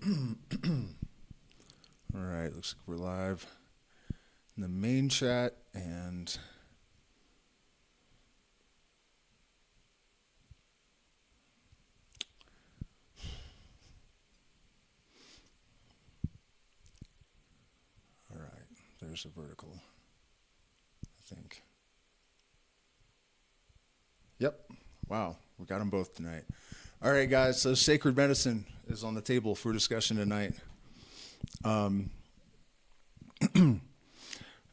All right, looks like we're live in the main chat and all right, there's a vertical, I think. Yep. Wow, we got them both tonight. All right, guys, so sacred medicine is on the table for discussion tonight.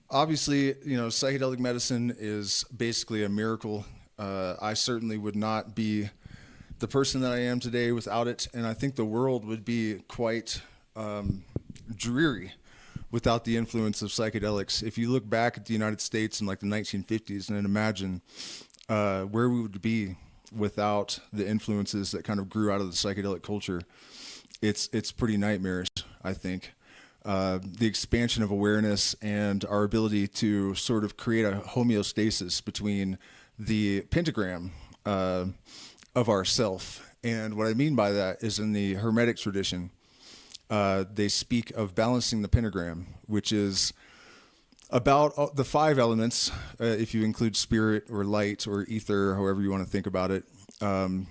Obviously, psychedelic medicine is basically a miracle. I certainly would not be the person that I am today without it, and I think the world would be quite dreary without the influence of psychedelics. If you look back at the United States in like the 1950s and then imagine where we would be without the influences that kind of grew out of the psychedelic culture, it's pretty nightmarish, I think. The expansion of awareness and our ability to sort of create a homeostasis between the pentagram of ourself. And what I mean by that is in the Hermetic tradition, they speak of balancing the pentagram, which is about the five elements, if you include spirit or light or ether, however you want to think about it. And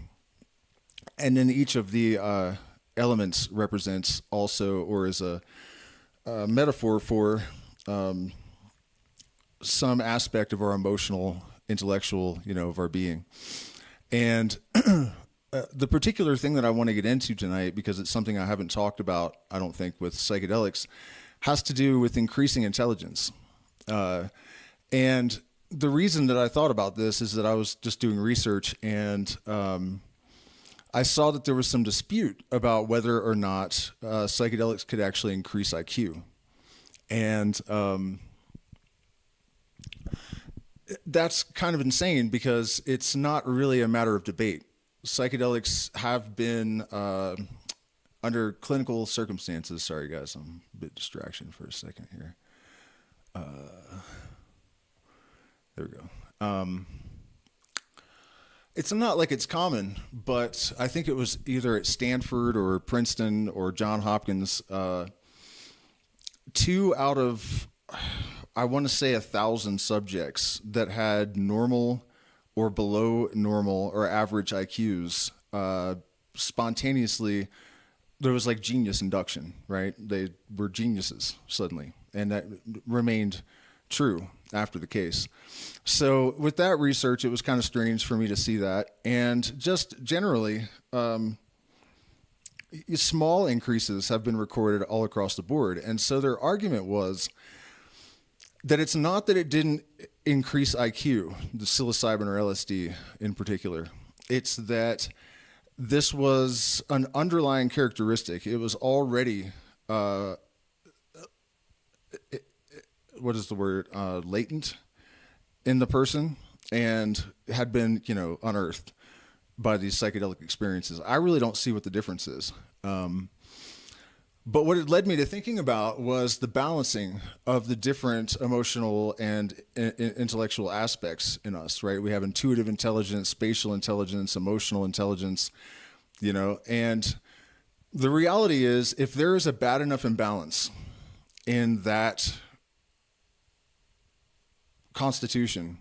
then each of the elements represents also, or is a metaphor for some aspect of our emotional, intellectual, of our being. And the particular thing that I want to get into tonight, because it's something I haven't talked about, I don't think, with psychedelics, has to do with increasing intelligence. And the reason that I thought about this is that I was just doing research and I saw that there was some dispute about whether or not psychedelics could actually increase IQ. And that's kind of insane because it's not really a matter of debate. Psychedelics have been under clinical circumstances. Sorry, guys, I'm a bit distraction for a second here. There we go. It's not like it's common, but I think it was either at Stanford or Princeton or Johns Hopkins. 2 out of, I want to say 1,000 subjects that had normal or below normal or average IQs, spontaneously, there was like genius induction, right? They were geniuses suddenly, and that remained true after the case. So with that research, it was kind of strange for me to see that. And just generally, small increases have been recorded all across the board. And so their argument was that it's not that it didn't increase IQ, the psilocybin or LSD in particular. It's that this was an underlying characteristic. It was already, what is the word, latent in the person and had been, unearthed by these psychedelic experiences. I really don't see what the difference is. But what it led me to thinking about was the balancing of the different emotional and intellectual aspects in us, right? We have intuitive intelligence, spatial intelligence, emotional intelligence, and the reality is if there is a bad enough imbalance in that constitution,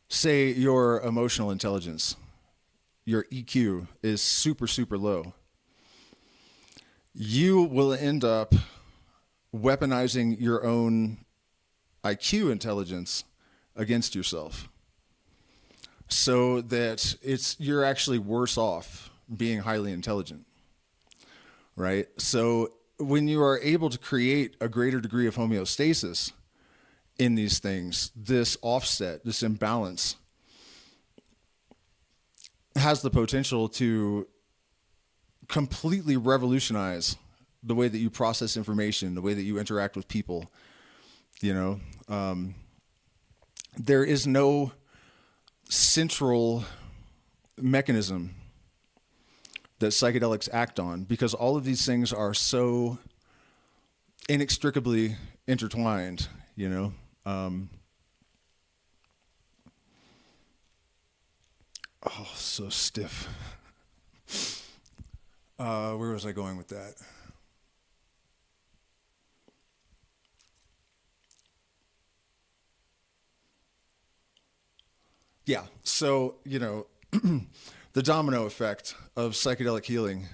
say your emotional intelligence, your EQ is super, super low, you will end up weaponizing your own IQ intelligence against yourself so that you're actually worse off being highly intelligent, right? So when you are able to create a greater degree of homeostasis in these things, this offset, this imbalance has the potential to completely revolutionize the way that you process information, the way that you interact with people. There is no central mechanism that psychedelics act on because all of these things are so inextricably intertwined, oh, so stiff. Where was I going with that? Yeah. So, the domino effect of psychedelic healing,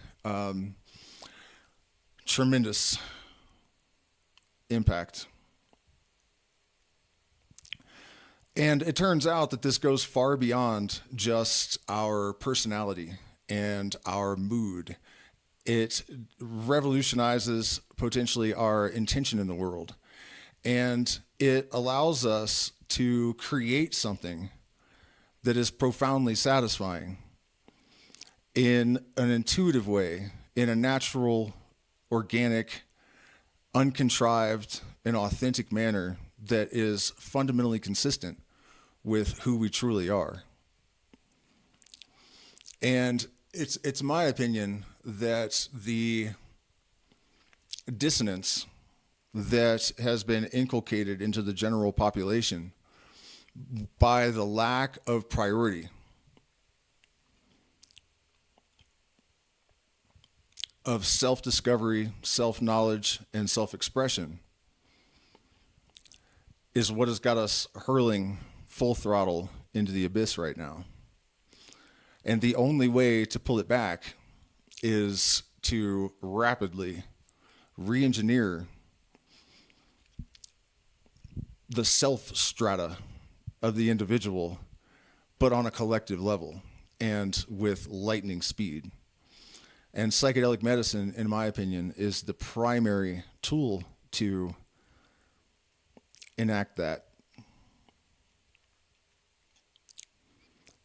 tremendous impact. And it turns out that this goes far beyond just our personality and our mood. It revolutionizes potentially our intention in the world. And it allows us to create something that is profoundly satisfying in an intuitive way, in a natural, organic, uncontrived, and authentic manner that is fundamentally consistent with who we truly are. And it's my opinion that the dissonance that has been inculcated into the general population by the lack of priority of self-discovery, self-knowledge, and self-expression is what has got us hurling full throttle into the abyss right now. And the only way to pull it back is to rapidly re-engineer the self-strata of the individual, but on a collective level and with lightning speed. And psychedelic medicine, in my opinion, is the primary tool to enact that.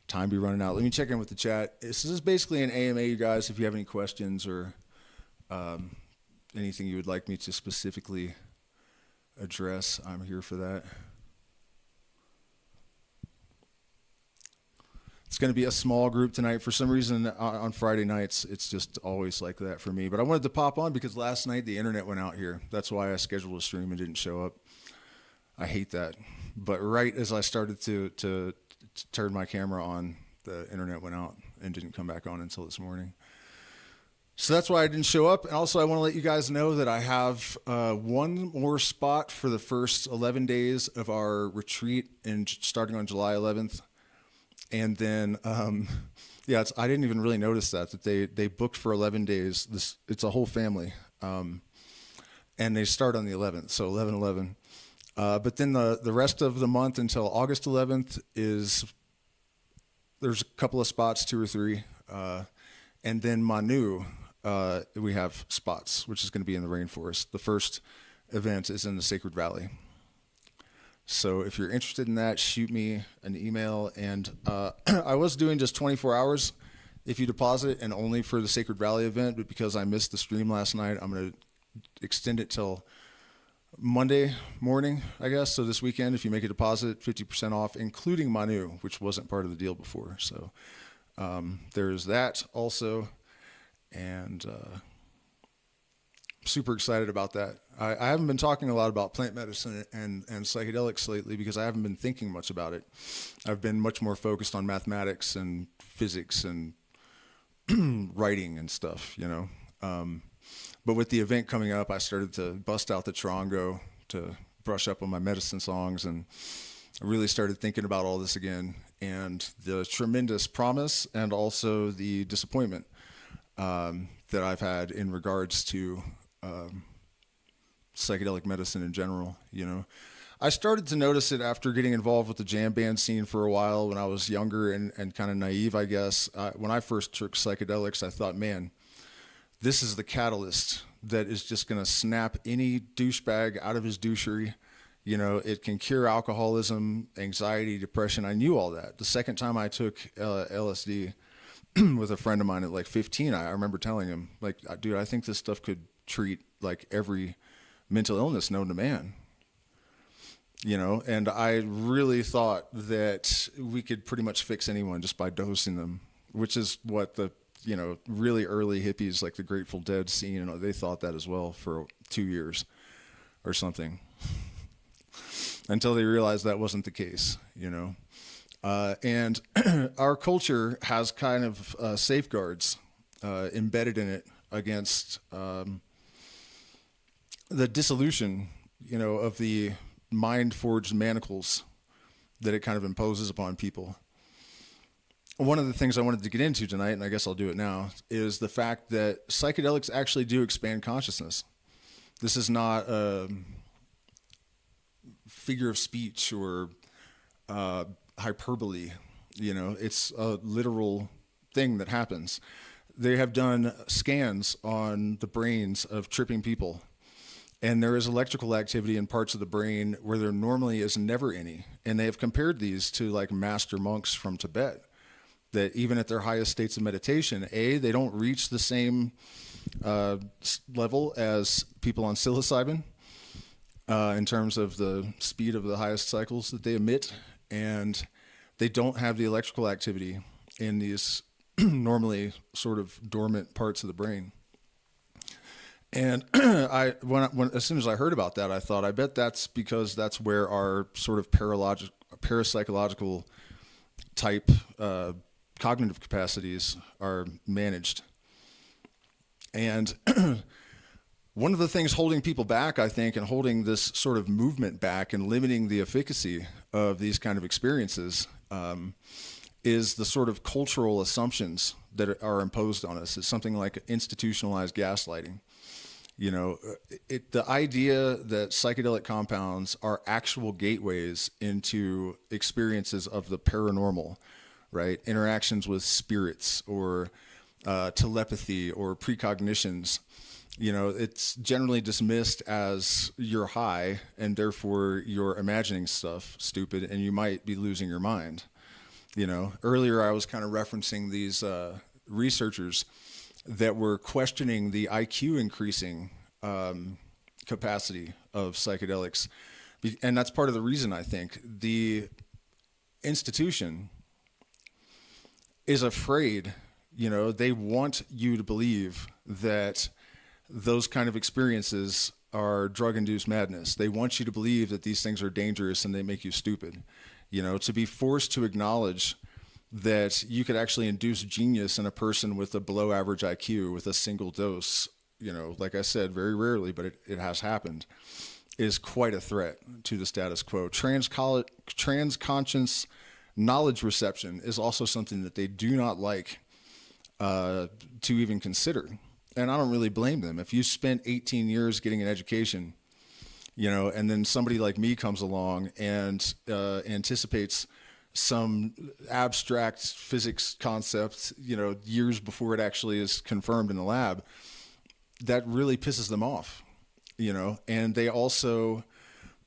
Time be running out. Let me check in with the chat. This is basically an AMA, you guys. If you have any questions or anything you would like me to specifically address, I'm here for that. It's going to be a small group tonight. For some reason, on Friday nights, it's just always like that for me. But I wanted to pop on because last night the internet went out here. That's why I scheduled a stream and didn't show up. I hate that. But right as I started to turn my camera on, the internet went out and didn't come back on until this morning. So that's why I didn't show up. And also, I want to let you guys know that I have one more spot for the first 11 days of our retreat, starting on July 11th. And then, I didn't even really notice that they booked for 11 days. It's a whole family, and they start on the 11th, so 11/11. But then the rest of the month until August 11th there's a couple of spots, 2 or 3, and then Manu, we have spots, which is going to be in the rainforest. The first event is in the Sacred Valley. So if you're interested in that, shoot me an email. And I was doing just 24 hours if you deposit, and only for the Sacred Valley event. But because I missed the stream last night, I'm going to extend it till Monday morning, I guess. So this weekend, if you make a deposit, 50% off, including Manu, which wasn't part of the deal before. So there's that also. And super excited about that. I haven't been talking a lot about plant medicine and psychedelics lately because I haven't been thinking much about it. I've been much more focused on mathematics and physics and writing and stuff, But with the event coming up, I started to bust out the Trongo to brush up on my medicine songs, and I really started thinking about all this again, and the tremendous promise and also the disappointment that I've had in regards to psychedelic medicine in general. I started to notice it after getting involved with the jam band scene for a while when I was younger and kind of naive, I guess. When I first took psychedelics, I thought, man, this is the catalyst that is just going to snap any douchebag out of his douchery. It can cure alcoholism, anxiety, depression. I knew all that. The second time I took LSD with a friend of mine at like 15, I remember telling him, like, dude, I think this stuff could treat like every mental illness known to man. And I really thought that we could pretty much fix anyone just by dosing them, which is what the, really early hippies like the Grateful Dead scene, they thought that as well for 2 years or something until they realized that wasn't the case, and our culture has kind of safeguards embedded in it against the dissolution, of the mind-forged manacles that it kind of imposes upon people. One of the things I wanted to get into tonight, and I guess I'll do it now, is the fact that psychedelics actually do expand consciousness. This is not a figure of speech or hyperbole. It's a literal thing that happens. They have done scans on the brains of tripping people, and there is electrical activity in parts of the brain where there normally is never any. And they have compared these to like master monks from Tibet, that even at their highest states of meditation, they don't reach the same level as people on psilocybin in terms of the speed of the highest cycles that they emit, and they don't have the electrical activity in these normally sort of dormant parts of the brain. And as soon as I heard about that, I thought, I bet that's because that's where our sort of parapsychological type cognitive capacities are managed. And one of the things holding people back, I think, and holding this sort of movement back and limiting the efficacy of these kind of experiences is the sort of cultural assumptions that are imposed on us. It's something like institutionalized gaslighting. The idea that psychedelic compounds are actual gateways into experiences of the paranormal, right? Interactions with spirits or telepathy or precognitions. It's generally dismissed as you're high and therefore you're imagining stuff stupid and you might be losing your mind. Earlier I was kind of referencing these researchers that were questioning the IQ increasing capacity of psychedelics. And that's part of the reason, I think. The institution is afraid, they want you to believe that those kind of experiences are drug-induced madness. They want you to believe that these things are dangerous and they make you stupid. To be forced to acknowledge that you could actually induce genius in a person with a below average IQ with a single dose, like I said, very rarely, but it has happened, is quite a threat to the status quo. Transconscious knowledge reception is also something that they do not like to even consider. And I don't really blame them. If you spent 18 years getting an education, and then somebody like me comes along and anticipates some abstract physics concept, years before it actually is confirmed in the lab, that really pisses them off, and they also,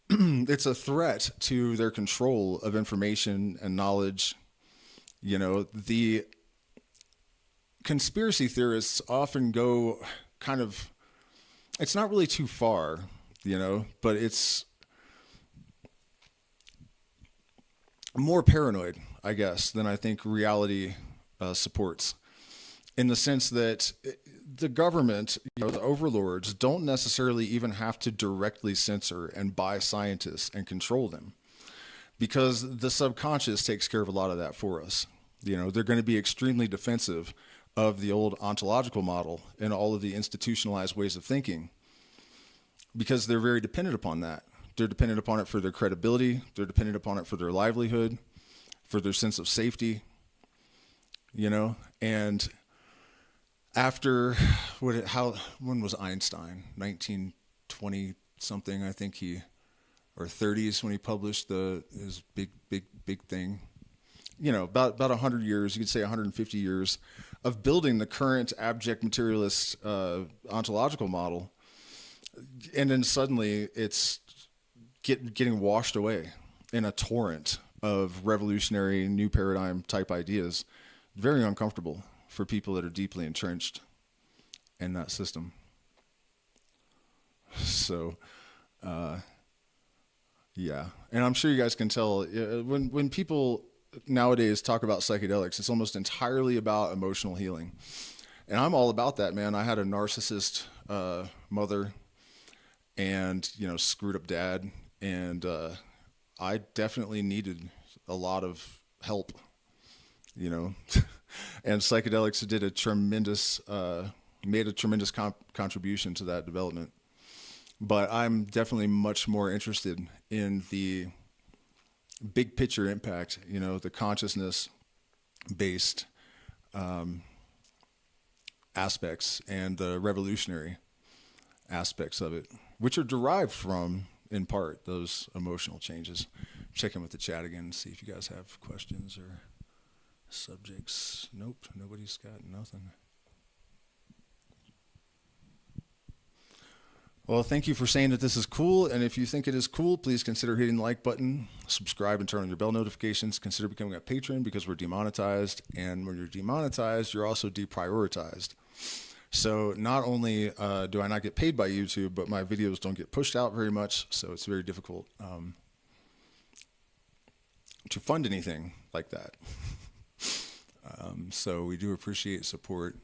it's a threat to their control of information and knowledge. The conspiracy theorists often go kind of, it's not really too far, but it's more paranoid, I guess, than I think reality supports, in the sense that the government, the overlords, don't necessarily even have to directly censor and buy scientists and control them, because the subconscious takes care of a lot of that for us. They're going to be extremely defensive of the old ontological model and all of the institutionalized ways of thinking, because they're very dependent upon that. They're dependent upon it for their credibility. They're dependent upon it for their livelihood, for their sense of safety, and after when was Einstein? 1920 something, I think or 30s when he published his big thing. About 100 years, you could say 150 years of building the current abject materialist ontological model, and then suddenly it's getting washed away in a torrent of revolutionary new paradigm type ideas. Very uncomfortable for people that are deeply entrenched in that system. So, yeah. And I'm sure you guys can tell, when people nowadays talk about psychedelics, it's almost entirely about emotional healing. And I'm all about that, man. I had a narcissist mother and, screwed up dad. And I definitely needed a lot of help, And psychedelics did a tremendous, made a tremendous contribution to that development. But I'm definitely much more interested in the big picture impact, the consciousness based aspects and the revolutionary aspects of it, which are derived from, in part, those emotional changes. Check in with the chat again, see if you guys have questions or subjects. Nope, nobody's got nothing. Well, thank you for saying that this is cool, and if you think it is cool, please consider hitting the like button, subscribe, and turn on your bell notifications. Consider becoming a patron because we're demonetized, and when you're demonetized, you're also deprioritized. So not only do I not get paid by YouTube, but my videos don't get pushed out very much, so it's very difficult to fund anything like that. So we do appreciate support.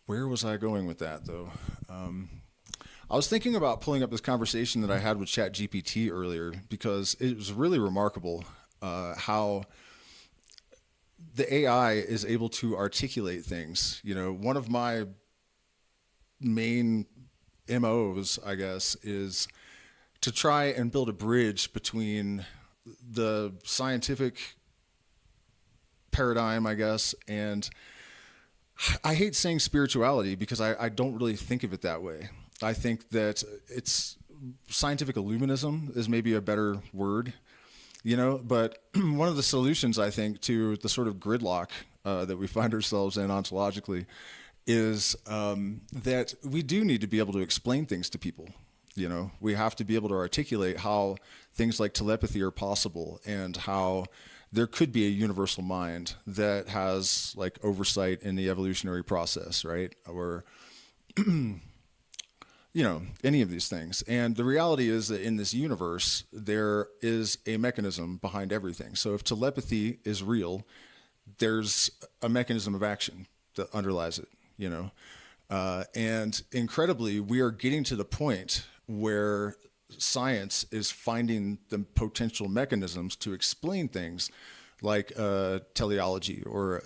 Where was I going with that, though? I was thinking about pulling up this conversation that I had with ChatGPT earlier, because it was really remarkable how the AI is able to articulate things. One of my main MOs, I guess, is to try and build a bridge between the scientific paradigm, I guess, and I hate saying spirituality because I don't really think of it that way. I think that it's scientific illuminism is maybe a better word, but one of the solutions, I think, to the sort of gridlock that we find ourselves in ontologically is that we do need to be able to explain things to people. We have to be able to articulate how things like telepathy are possible and how there could be a universal mind that has like oversight in the evolutionary process, right? Or, any of these things. And the reality is that in this universe, there is a mechanism behind everything. So if telepathy is real, there's a mechanism of action that underlies it, and incredibly, we are getting to the point where science is finding the potential mechanisms to explain things like teleology or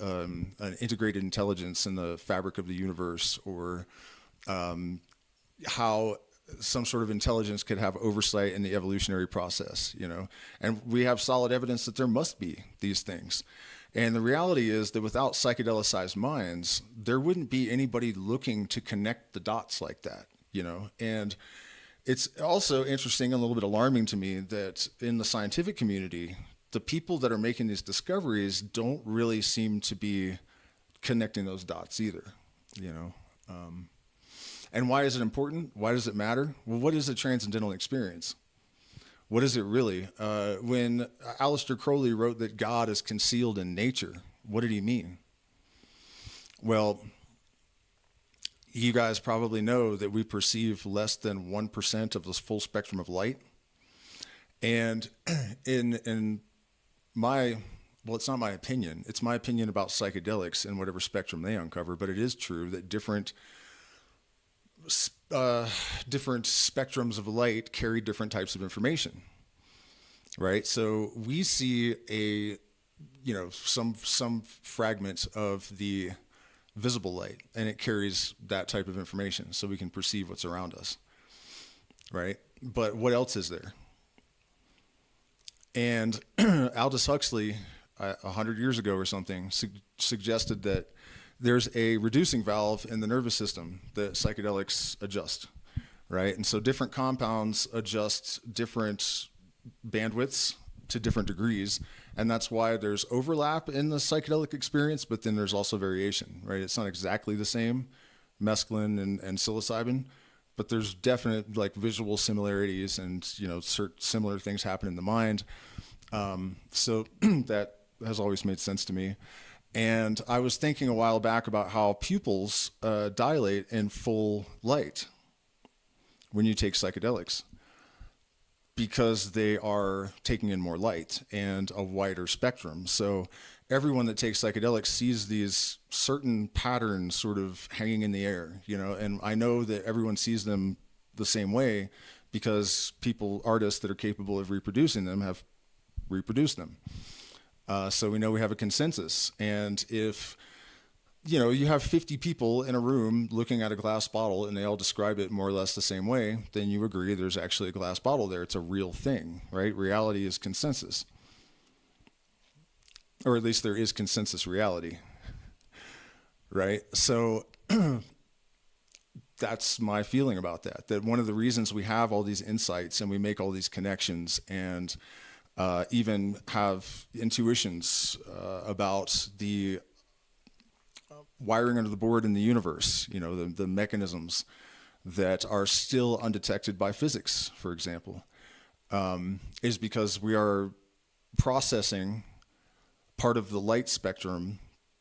an integrated intelligence in the fabric of the universe, or how some sort of intelligence could have oversight in the evolutionary process, and we have solid evidence that there must be these things. And the reality is that without psychedelicized minds, there wouldn't be anybody looking to connect the dots like that, and it's also interesting and a little bit alarming to me that in the scientific community, the people that are making these discoveries don't really seem to be connecting those dots either, And why is it important? Why does it matter? Well, what is a transcendental experience? What is it really? When Aleister Crowley wrote that God is concealed in nature, what did he mean? Well, you guys probably know that we perceive less than 1% of the full spectrum of light. And in my, well, it's not my opinion. It's my opinion about psychedelics and whatever spectrum they uncover, but it is true that different spectrums of light carry different types of information, right? So we see some fragments of the visible light, and it carries that type of information, so we can perceive what's around us, right? But what else is there? And Aldous Huxley, 100 years ago or something, suggested that there's a reducing valve in the nervous system that psychedelics adjust, right? And so different compounds adjust different bandwidths to different degrees, and that's why there's overlap in the psychedelic experience, but then there's also variation, right? It's not exactly the same, mescaline and psilocybin, but there's definite like visual similarities and similar things happen in the mind. So that has always made sense to me. And I was thinking a while back about how pupils dilate in full light when you take psychedelics, because they are taking in more light and a wider spectrum. So everyone that takes psychedelics sees these certain patterns sort of hanging in the air, and I know that everyone sees them the same way because artists that are capable of reproducing them have reproduced them. So we know we have a consensus. And if, you have 50 people in a room looking at a glass bottle and they all describe it more or less the same way, then you agree there's actually a glass bottle there. It's a real thing, right? Reality is consensus. Or at least there is consensus reality, right? So that's my feeling about that one of the reasons we have all these insights and we make all these connections and even have intuitions about the wiring under the board in the universe, the mechanisms that are still undetected by physics, for example, is because we are processing part of the light spectrum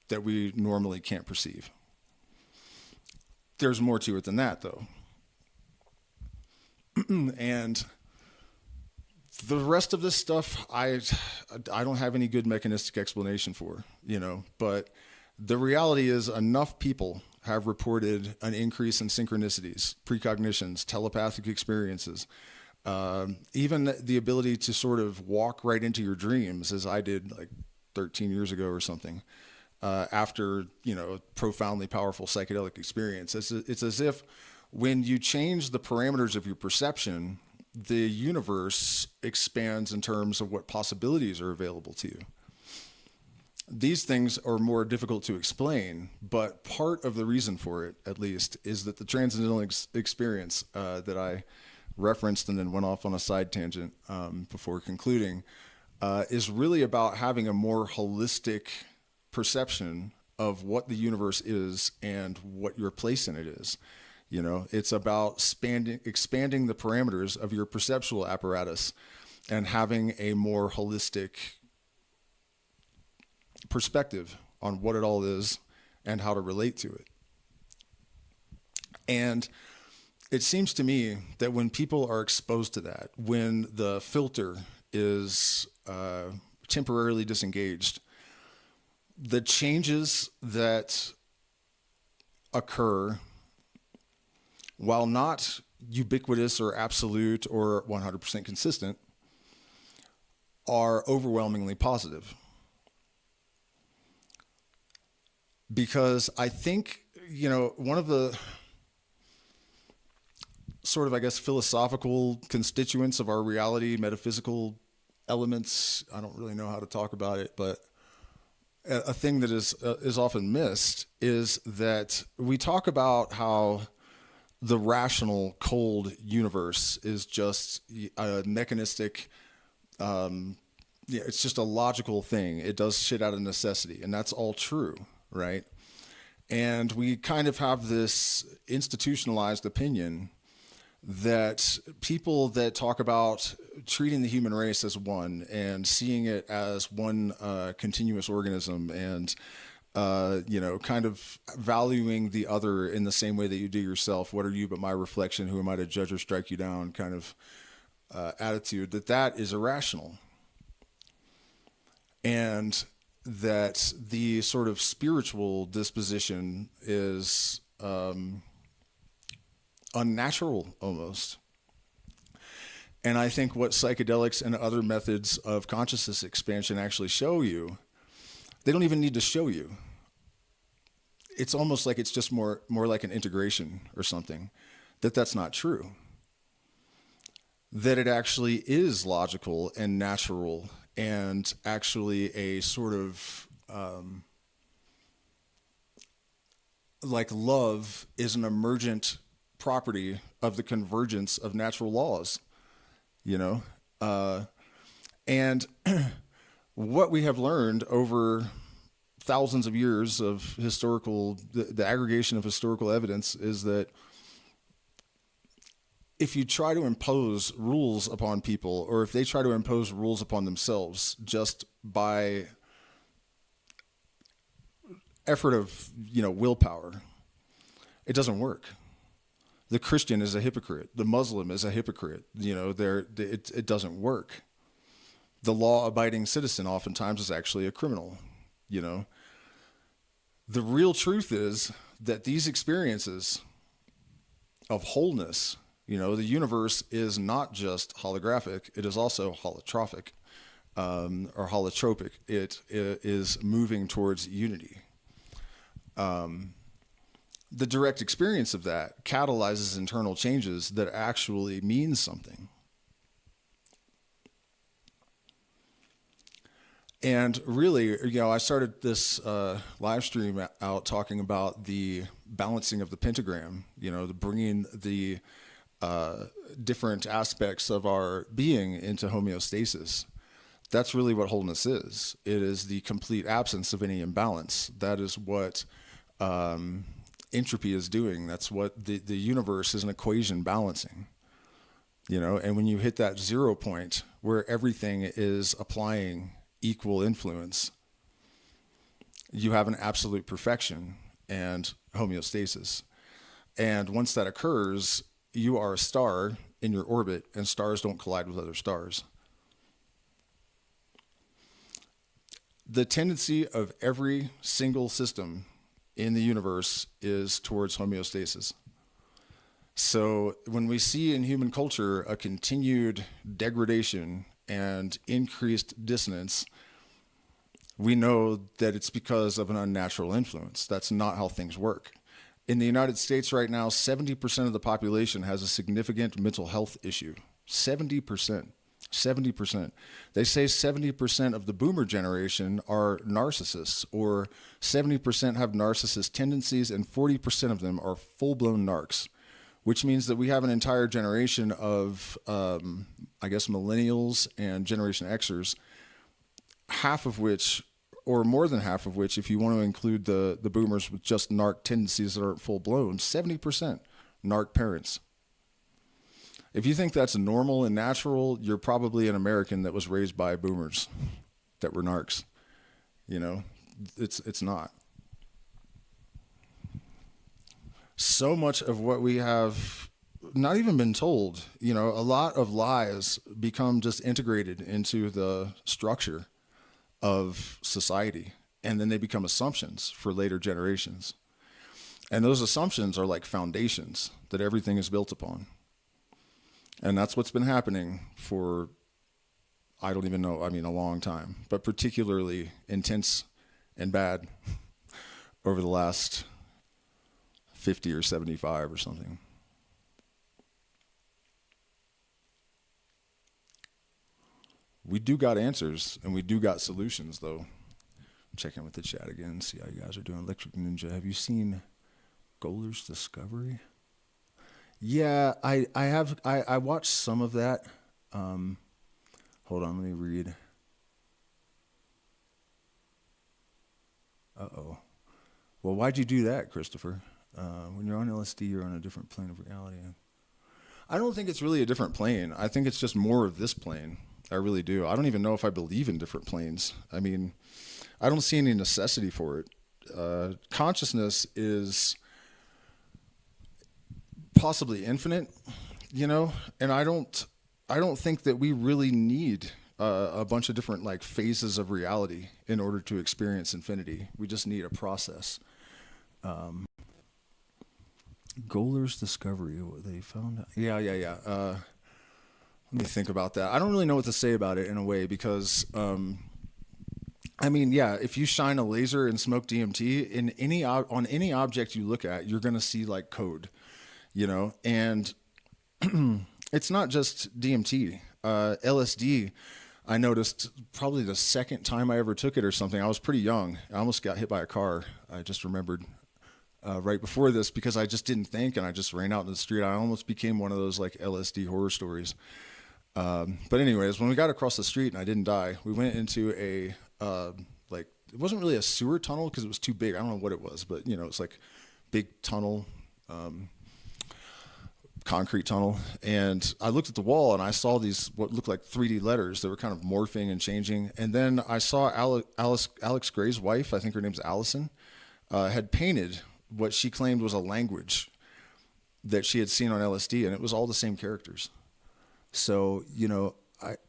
that we normally can't perceive. There's more to it than that, though. And the rest of this stuff, I don't have any good mechanistic explanation for, but the reality is enough people have reported an increase in synchronicities, precognitions, telepathic experiences, even the ability to sort of walk right into your dreams, as I did like 13 years ago or something, after, a profoundly powerful psychedelic experience. It's as if when you change the parameters of your perception, the universe expands in terms of what possibilities are available to you. These things are more difficult to explain, but part of the reason for it, at least, is that the transcendental experience that I referenced and then went off on a side tangent before concluding is really about having a more holistic perception of what the universe is and what your place in it is. It's about expanding the parameters of your perceptual apparatus and having a more holistic perspective on what it all is and how to relate to it. And it seems to me that when people are exposed to that, when the filter is temporarily disengaged, the changes that occur, while not ubiquitous or absolute or 100% consistent, are overwhelmingly positive. Because I think, one of the sort of, I guess, philosophical constituents of our reality, metaphysical elements, I don't really know how to talk about it, but a thing that is often missed is that we talk about how the rational, cold universe is just a mechanistic, it's just a logical thing. It does shit out of necessity, and that's all true, right? And we kind of have this institutionalized opinion that people that talk about treating the human race as one and seeing it as one continuous organism and, kind of valuing the other in the same way that you do yourself. What are you but my reflection? Who am I to judge or strike you down? Kind of attitude that is irrational. And that the sort of spiritual disposition is unnatural almost. And I think what psychedelics and other methods of consciousness expansion actually show you, they don't even need to show you. It's almost like it's just more like an integration or something, that's not true. That it actually is logical and natural and actually a sort of like love is an emergent property of the convergence of natural laws, and what we have learned over thousands of years of the aggregation of historical evidence is that if you try to impose rules upon people, or if they try to impose rules upon themselves just by effort of, willpower, it doesn't work. The Christian is a hypocrite. The Muslim is a hypocrite. It doesn't work. The law-abiding citizen oftentimes is actually a criminal, The real truth is that these experiences of wholeness, the universe is not just holographic, it is also holotrophic. or holotropic. It is moving towards unity. The direct experience of that catalyzes internal changes that actually mean something. And really, I started this live stream out talking about the balancing of the pentagram, the bringing the different aspects of our being into homeostasis. That's really what wholeness is. It is the complete absence of any imbalance. That is what entropy is doing. That's what the universe is, an equation balancing. And when you hit that 0 point where everything is applying equal influence, you have an absolute perfection and homeostasis. And once that occurs, you are a star in your orbit, and stars don't collide with other stars. The tendency of every single system in the universe is towards homeostasis. So when we see in human culture a continued degradation and increased dissonance, we know that it's because of an unnatural influence. That's not how things work. In the United States right now, 70% of the population has a significant mental health issue. 70%. 70%. They say 70% of the boomer generation are narcissists, or 70% have narcissist tendencies, and 40% of them are full-blown narcs, which means that we have an entire generation of, millennials and Generation Xers, half of which, or more than half of which, if you want to include the boomers with just narc tendencies that aren't full-blown, 70% narc parents. If you think that's normal and natural, you're probably an American that was raised by boomers that were narcs. It's not. So much of what we have not even been told, a lot of lies become just integrated into the structure of society, and then they become assumptions for later generations. And those assumptions are like foundations that everything is built upon. And that's what's been happening for, I don't even know, a long time, but particularly intense and bad over the last 50 or 75 or something. We do got answers, and we do got solutions, though. Check in with the chat again, see how you guys are doing. Electric Ninja, have you seen Goler's Discovery? Yeah, I have. I watched some of that. Hold on, let me read. Uh-oh. Well, why'd you do that, Christopher? When you're on LSD, you're on a different plane of reality. I don't think it's really a different plane. I think it's just more of this plane. I really do. I don't even know if I believe in different planes. I don't see any necessity for it. Consciousness is possibly infinite, and I don't think that we really need a bunch of different phases of reality in order to experience infinity. We just need a process. Goler's Discovery, what they found out. Yeah. Let me think about that. I don't really know what to say about it in a way because, if you shine a laser and smoke DMT in on any object you look at, you're going to see code, and it's not just DMT. LSD, I noticed probably the second time I ever took it or something. I was pretty young. I almost got hit by a car. I just remembered right before this because I just didn't think, and I just ran out in the street. I almost became one of those LSD horror stories. But anyways, when we got across the street and I didn't die, we went into a, it wasn't really a sewer tunnel because it was too big. I don't know what it was, but it's big tunnel, concrete tunnel. And I looked at the wall and I saw these, what looked like 3D letters that were kind of morphing and changing. And then I saw Alex Gray's wife, I think her name's Allison, had painted what she claimed was a language that she had seen on LSD, and it was all the same characters. So,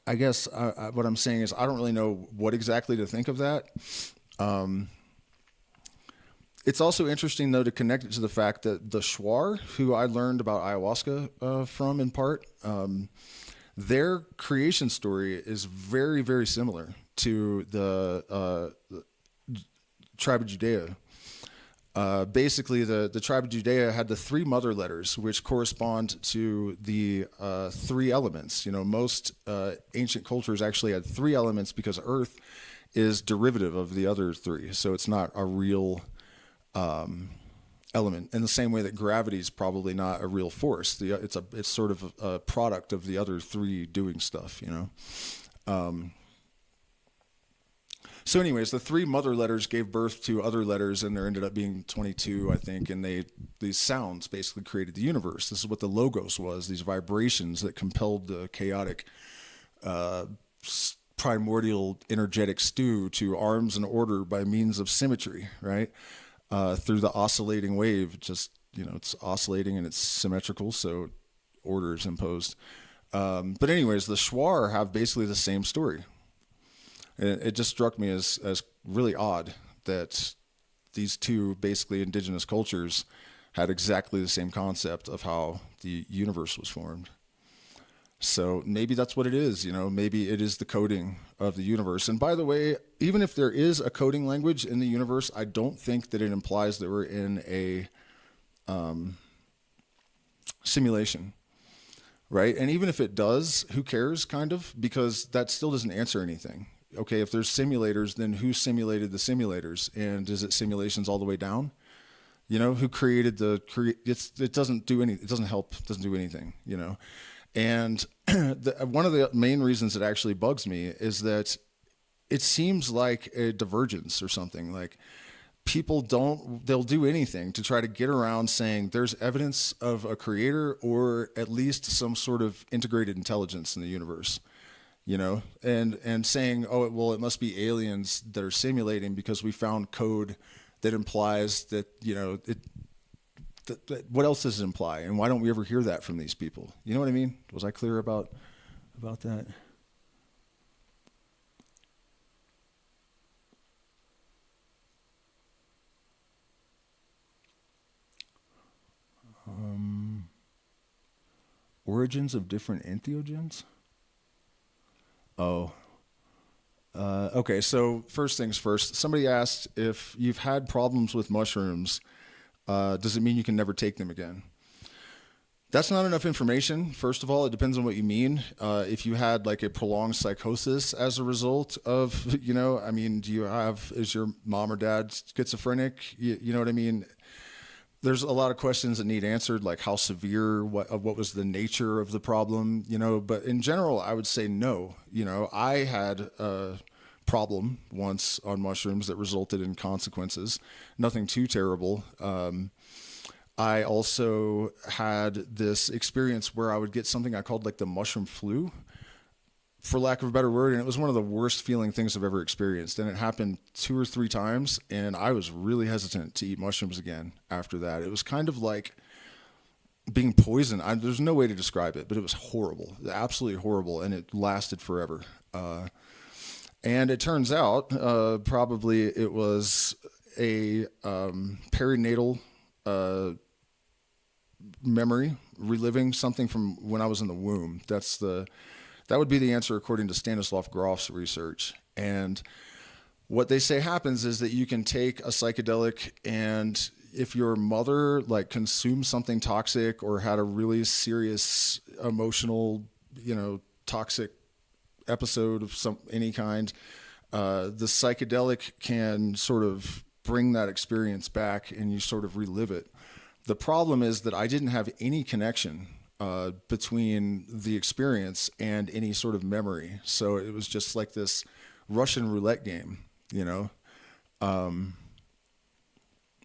I guess what I'm saying is I don't really know what exactly to think of that. It's also interesting, though, to connect it to the fact that the Shuar, who I learned about ayahuasca from in part, their creation story is very, very similar to the tribe of Judea. Basically, the tribe of Judea had the three mother letters, which correspond to the three elements. Most ancient cultures actually had three elements because Earth is derivative of the other three, so it's not a real element. In the same way that gravity is probably not a real force, it's sort of a product of the other three doing stuff. So anyways, the three mother letters gave birth to other letters, and there ended up being 22, I think, and these sounds basically created the universe. This is what the logos was, these vibrations that compelled the chaotic primordial energetic stew to arms and order by means of symmetry, right? Through the oscillating wave, it's oscillating and it's symmetrical, so order is imposed. But anyways, the Shuar have basically the same story. It just struck me as really odd that these two basically indigenous cultures had exactly the same concept of how the universe was formed. So maybe that's what it is, maybe it is the coding of the universe. And by the way, even if there is a coding language in the universe, I don't think that it implies that we're in a simulation, right? And even if it does, who cares, kind of, because that still doesn't answer anything. Okay, if there's simulators, then who simulated the simulators? And is it simulations all the way down? Who created it doesn't do it doesn't help, it doesn't do anything, And one of the main reasons it actually bugs me is that it seems like a divergence or something. Like they'll do anything to try to get around saying there's evidence of a creator or at least some sort of integrated intelligence in the universe. And saying, oh, well, it must be aliens that are simulating because we found code that implies that, what else does it imply? And why don't we ever hear that from these people? You know what I mean? Was I clear about that? Origins of different entheogens? Oh, okay. So first things first, somebody asked if you've had problems with mushrooms, does it mean you can never take them again? That's not enough information. First of all, it depends on what you mean. If you had like a prolonged psychosis as a result of, is your mom or dad schizophrenic? You know what I mean? There's a lot of questions that need answered, like how severe, what was the nature of the problem, but in general, I would say no. I had a problem once on mushrooms that resulted in consequences, nothing too terrible. I also had this experience where I would get something I called like the mushroom flu, for lack of a better word, and it was one of the worst feeling things I've ever experienced. And it happened 2 or 3 times, and I was really hesitant to eat mushrooms again after that. It was kind of like being poisoned. There's no way to describe it, but it was horrible, absolutely horrible, and it lasted forever. And it turns out probably it was a perinatal memory, reliving something from when I was in the womb. That would be the answer according to Stanislav Grof's research. And what they say happens is that you can take a psychedelic, and if your mother like consumed something toxic or had a really serious emotional, toxic episode of any kind, the psychedelic can sort of bring that experience back and you sort of relive it. The problem is that I didn't have any connection between the experience and any sort of memory. So it was just like this Russian roulette game,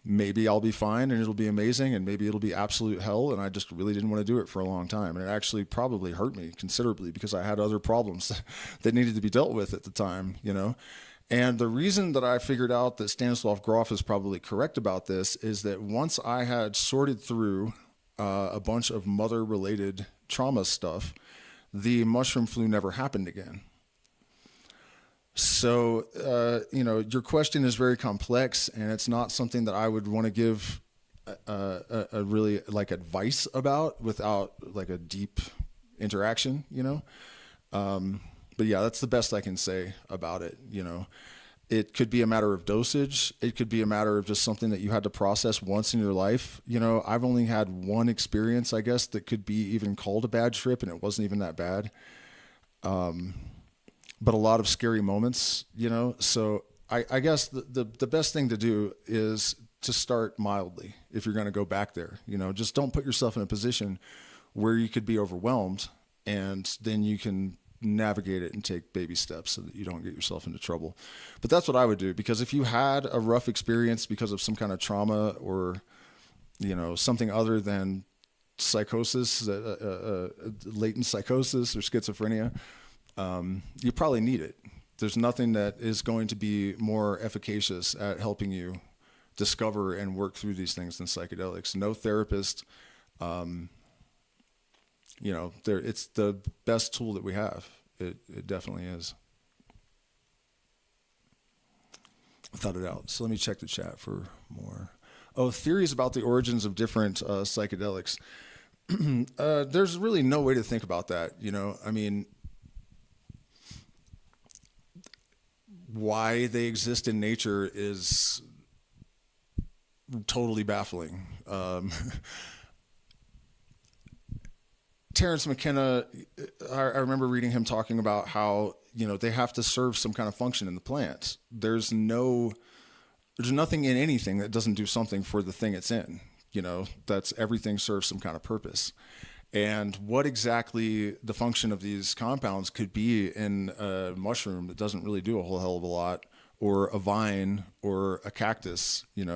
maybe I'll be fine and it'll be amazing, and maybe it'll be absolute hell. And I just really didn't want to do it for a long time. And it actually probably hurt me considerably because I had other problems that needed to be dealt with at the time, And the reason that I figured out that Stanislav Grof is probably correct about this is that once I had sorted through a bunch of mother-related trauma stuff, the mushroom flu never happened again. So, your question is very complex, and it's not something that I would want to give a really like advice about without like a deep interaction, but yeah, that's the best I can say about it. It could be a matter of dosage. It could be a matter of just something that you had to process once in your life. I've only had one experience, I guess, that could be even called a bad trip, and it wasn't even that bad. But a lot of scary moments, so I guess the best thing to do is to start mildly if you're going to go back there. Just don't put yourself in a position where you could be overwhelmed, and then you can navigate it and take baby steps so that you don't get yourself into trouble. But that's what I would do, because if you had a rough experience because of some kind of trauma or, something other than psychosis, latent psychosis or schizophrenia, you probably need it. There's nothing that is going to be more efficacious at helping you discover and work through these things than psychedelics. No therapist, it's the best tool that we have. It definitely is. Without a doubt. So let me check the chat for more. Oh, theories about the origins of different psychedelics. There's really no way to think about that. Why they exist in nature is totally baffling. Terrence McKenna, I remember reading him talking about how, they have to serve some kind of function in the plant. There's nothing in anything that doesn't do something for the thing it's in. That's everything serves some kind of purpose. And what exactly the function of these compounds could be in a mushroom that doesn't really do a whole hell of a lot, or a vine or a cactus, and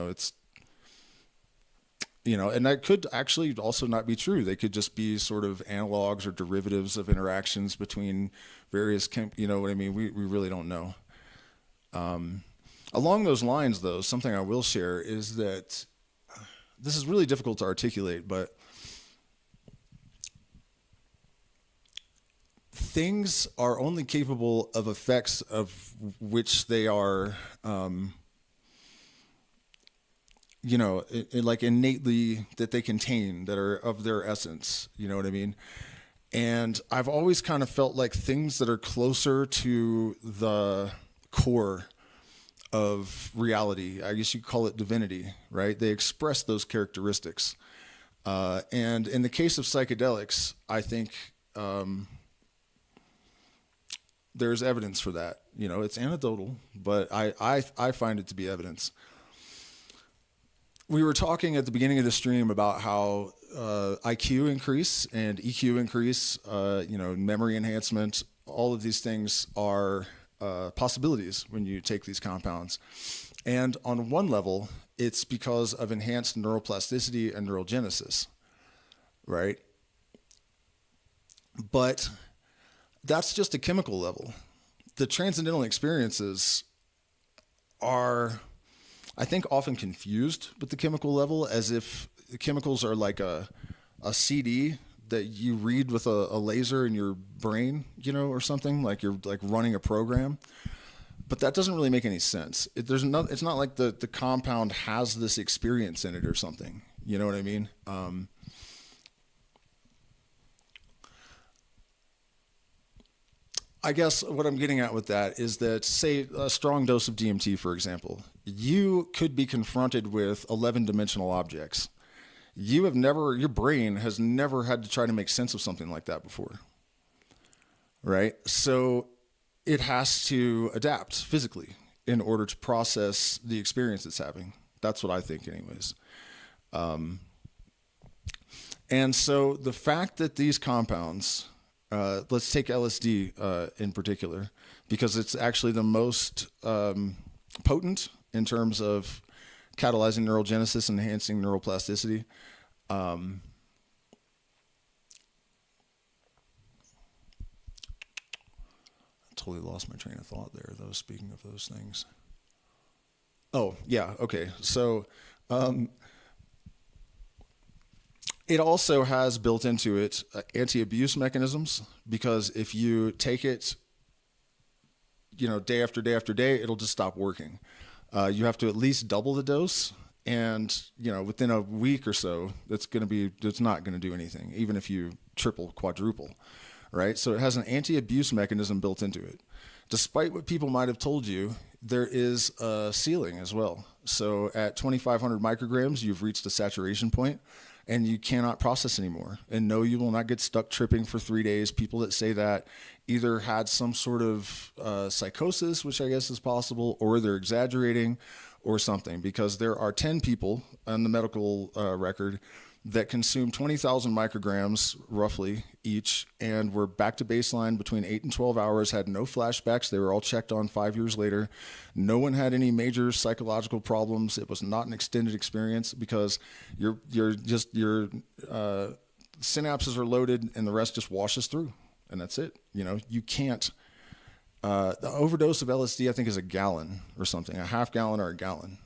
that could actually also not be true. They could just be sort of analogs or derivatives of interactions between various, we really don't know. Along those lines, though, something I will share is that this is really difficult to articulate, but things are only capable of effects of which they are, like innately that they contain, that are of their essence, you know what I mean? And I've always kind of felt like things that are closer to the core of reality, I guess you could call it divinity, right? They express those characteristics. And in the case of psychedelics, I think there's evidence for that. It's anecdotal, but I find it to be evidence. We were talking at the beginning of the stream about how IQ increase and EQ increase, memory enhancement, all of these things are possibilities when you take these compounds. And on one level, it's because of enhanced neuroplasticity and neurogenesis, right? But that's just a chemical level. The transcendental experiences are, I think, often confused with the chemical level, as if the chemicals are like a CD that you read with a laser in your brain, or something, like you're like running a program. But that doesn't really make any sense. It's not like the compound has this experience in it or something. You know what I mean? I guess what I'm getting at with that is that, say, a strong dose of DMT, for example, you could be confronted with 11-dimensional objects. Your brain has never had to try to make sense of something like that before, right? So it has to adapt physically in order to process the experience it's having. That's what I think anyways. And so the fact that these compounds, let's take LSD in particular, because it's actually the most potent in terms of catalyzing neurogenesis and enhancing neuroplasticity. I totally lost my train of thought there, though, speaking of those things. Oh, yeah, okay. So it also has built into it anti-abuse mechanisms, because if you take it, day after day after day, it'll just stop working. You have to at least double the dose, And, you know, within a week or so, it's not going to do anything, even if you triple, quadruple, right? So it has an anti-abuse mechanism built into it. Despite what people might have told you, there is a ceiling as well. So at 2,500 micrograms, you've reached a saturation point and you cannot process anymore. And no, you will not get stuck tripping for 3 days. People that say that either had some sort of psychosis, which I guess is possible, or they're exaggerating or something, because there are 10 people on the medical record that consumed 20,000 micrograms roughly each and were back to baseline between 8 and 12 hours, had no flashbacks. They were all checked on 5 years later. No one had any major psychological problems. It was not an extended experience because your synapses are loaded and the rest just washes through, and that's it. You know, you can't. The overdose of LSD, I think, is a gallon or something, a half gallon or a gallon,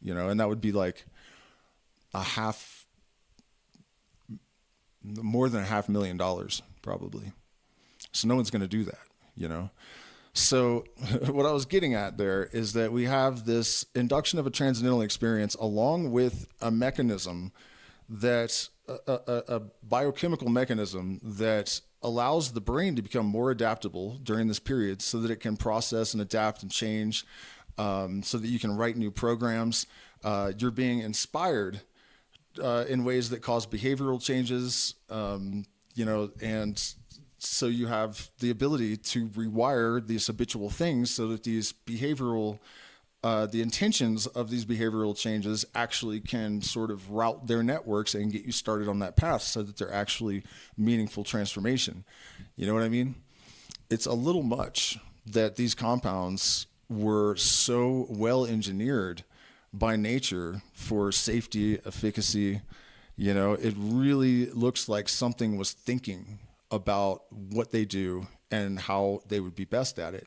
you know, and that would be like more than $500,000 probably. So no one's going to do that, you know? So what I was getting at there is that we have this induction of a transcendental experience along with a mechanism that, a biochemical mechanism that allows the brain to become more adaptable during this period so that it can process and adapt and change, so that you can write new programs. You're being inspired in ways that cause behavioral changes, you know, and so you have the ability to rewire these habitual things so that these behavioral, the intentions of these behavioral changes actually can sort of route their networks and get you started on that path so that they're actually meaningful transformation. You know what I mean? It's a little much that these compounds were so well engineered by nature for safety, efficacy. You know, it really looks like something was thinking about what they do and how they would be best at it.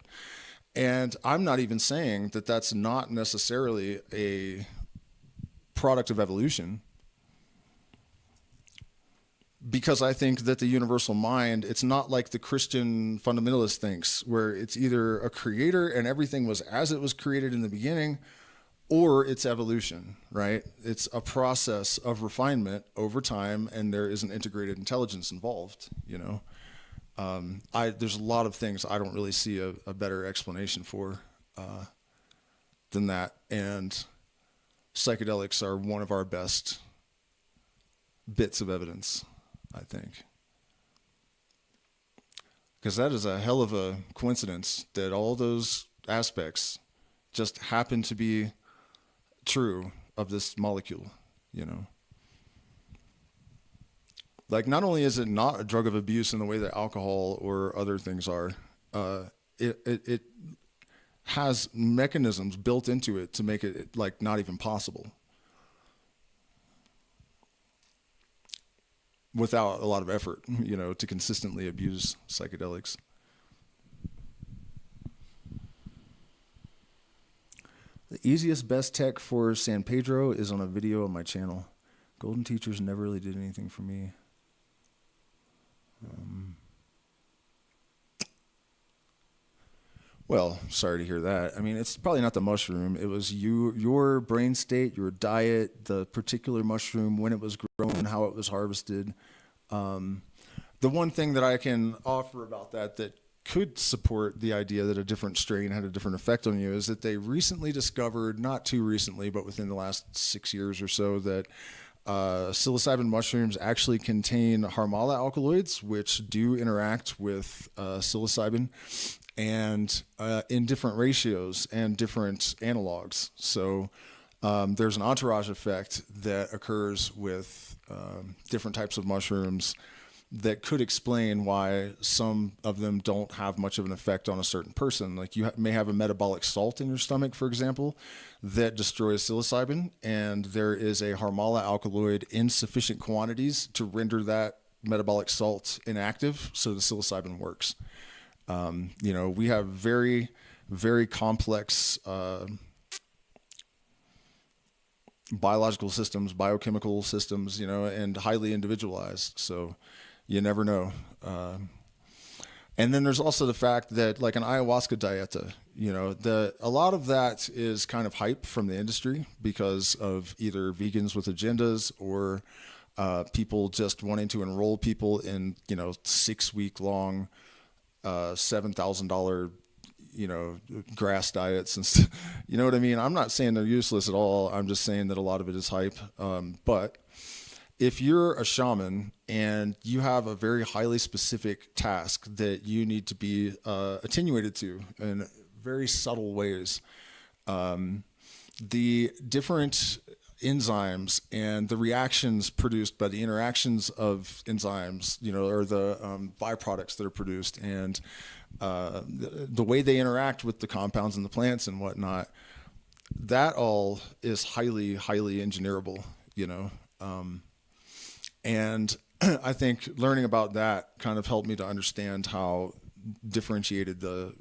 And I'm not even saying that that's not necessarily a product of evolution, because I think that the universal mind, it's not like the Christian fundamentalist thinks, where it's either a creator and everything was as it was created in the beginning, or it's evolution, right? It's a process of refinement over time, and there is an integrated intelligence involved, you know? There's a lot of things I don't really see a better explanation for than that, and psychedelics are one of our best bits of evidence, I think. Because that is a hell of a coincidence that all those aspects just happen to be true of this molecule, you know. Like, not only is it not a drug of abuse in the way that alcohol or other things are, it has mechanisms built into it to make it like not even possible without a lot of effort, you know, to consistently abuse psychedelics. The easiest, best tech for San Pedro is on a video on my channel. Golden teachers never really did anything for me. Well, sorry to hear that. I mean, it's probably not the mushroom. It was your brain state, your diet, the particular mushroom, when it was grown, how it was harvested. The one thing that I can offer about that could support the idea that a different strain had a different effect on you is that they recently discovered, not too recently, but within the last 6 years or so, that psilocybin mushrooms actually contain harmala alkaloids, which do interact with psilocybin, and in different ratios and different analogs. So there's an entourage effect that occurs with different types of mushrooms that could explain why some of them don't have much of an effect on a certain person. Like you may have a metabolic salt in your stomach, for example, that destroys psilocybin, and there is a harmala alkaloid in sufficient quantities to render that metabolic salt inactive, so the psilocybin works. You know, we have very, very complex biological systems, biochemical systems, you know, and highly individualized. So you never know. And then there's also the fact that like an ayahuasca dieta, a lot of that is kind of hype from the industry because of either vegans with agendas or people just wanting to enroll people in, 6-week long, $7,000, grass diets and you know what I mean? I'm not saying they're useless at all. I'm just saying that a lot of it is hype. But if you're a shaman and you have a very highly specific task that you need to be attenuated to in very subtle ways, the different enzymes and the reactions produced by the interactions of enzymes, or the byproducts that are produced, and the way they interact with the compounds in the plants and whatnot, that all is highly, highly engineerable, and I think learning about that kind of helped me to understand how differentiated the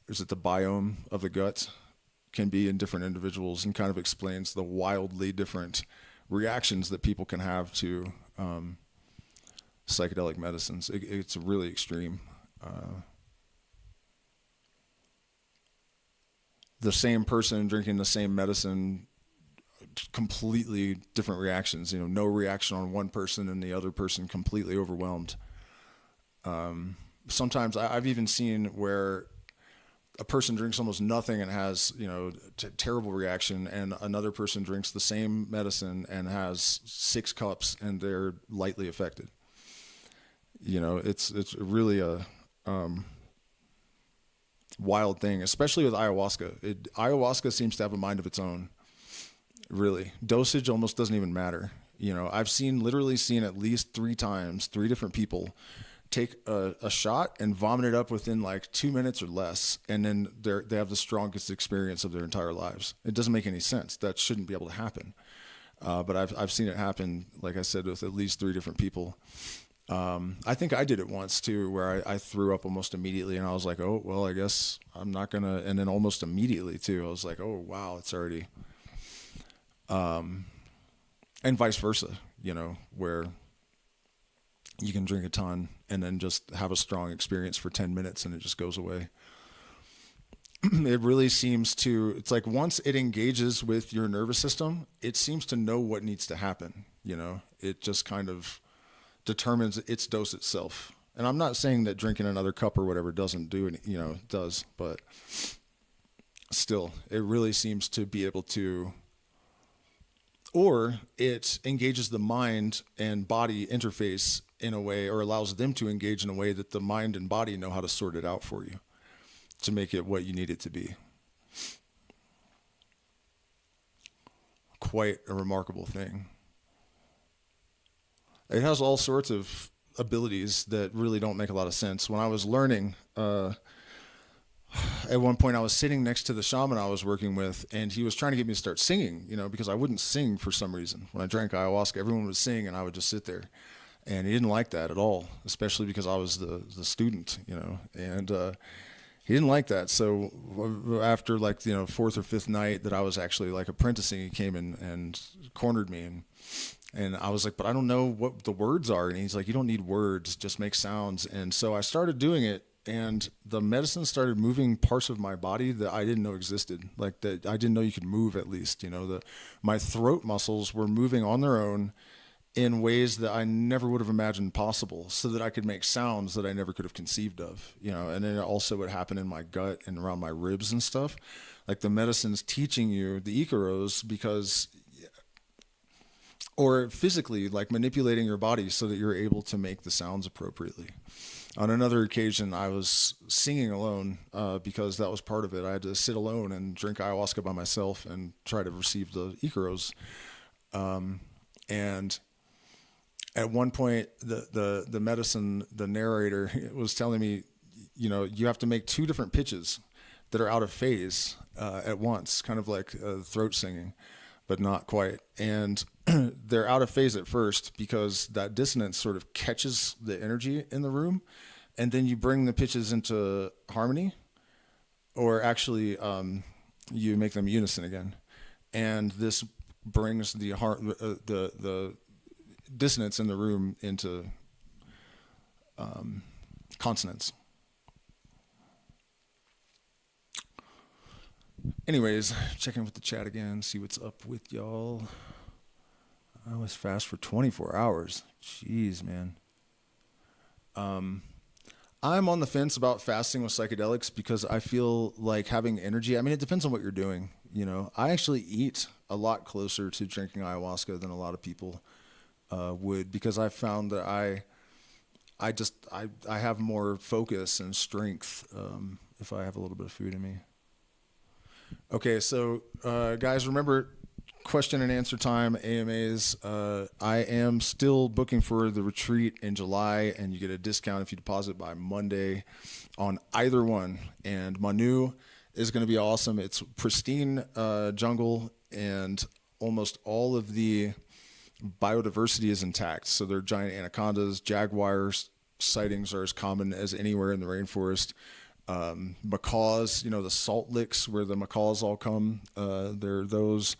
biome of the gut can be in different individuals, and kind of explains the wildly different reactions that people can have to psychedelic medicines. It's really extreme. The same person drinking the same medicine, completely different reactions. No reaction on one person and the other person completely overwhelmed. Sometimes I've even seen where a person drinks almost nothing and has, terrible reaction, and another person drinks the same medicine and has 6 cups and they're lightly affected. It's really a wild thing, especially with ayahuasca. Ayahuasca seems to have a mind of its own. Really, dosage almost doesn't even matter. I've literally seen at least 3 times, 3 different people take a shot and vomit it up within like 2 minutes or less, and then they have the strongest experience of their entire lives. It doesn't make any sense. That shouldn't be able to happen. But I've seen it happen, like I said, with at least 3 different people. I think I did it once too, where I threw up almost immediately, and I was like, oh, well, I guess I'm not gonna. And then almost immediately too, I was like, oh, wow, it's already. And vice versa, where you can drink a ton and then just have a strong experience for 10 minutes and it just goes away. It really seems to, it's like once it engages with your nervous system, it seems to know what needs to happen. It just kind of determines its dose itself. And I'm not saying that drinking another cup or whatever doesn't do it, does, but still, it really seems to be able to, or it engages the mind and body interface in a way, or allows them to engage in a way that the mind and body know how to sort it out for you to make it what you need it to be. Quite a remarkable thing. It has all sorts of abilities that really don't make a lot of sense. When I was learning, at one point I was sitting next to the shaman I was working with, and he was trying to get me to start singing, because I wouldn't sing for some reason. When I drank ayahuasca, everyone would sing and I would just sit there. And he didn't like that at all, especially because I was the student, and he didn't like that. So after like, 4th or 5th night that I was actually like apprenticing, he came in and cornered me, and I was like, but I don't know what the words are. And he's like, you don't need words, just make sounds. And so I started doing it, and the medicine started moving parts of my body that I didn't know existed, like that I didn't know you could move, at least. My throat muscles were moving on their own in ways that I never would have imagined possible, so that I could make sounds that I never could have conceived of, and then also what happened in my gut and around my ribs and stuff. Like the medicine's teaching you the icaros or physically like manipulating your body so that you're able to make the sounds appropriately. On another occasion, I was singing alone because that was part of it. I had to sit alone and drink ayahuasca by myself and try to receive the icaros. And at one point, the medicine, the narrator was telling me, you have to make 2 different pitches that are out of phase at once, kind of like throat singing, but not quite. And they're out of phase at first because that dissonance sort of catches the energy in the room, and then you bring the pitches into harmony, or actually you make them unison again. And this brings the dissonance in the room into consonants. Anyways, checking with the chat again, see what's up with y'all. I was fast for 24 hours. Jeez, man. I'm on the fence about fasting with psychedelics because I feel like having energy. I mean, it depends on what you're doing. You know, I actually eat a lot closer to drinking ayahuasca than a lot of people would, because I found that I have more focus and strength if I have a little bit of food in me. Okay, so guys, remember, question and answer time, AMAs. I am still booking for the retreat in July, and you get a discount if you deposit by Monday on either one. And Manu is going to be awesome. It's pristine jungle, and almost all of the biodiversity is intact. So there are giant anacondas, jaguars sightings are as common as anywhere in the rainforest. Macaws, you know, the salt licks where the macaws all come, there are those.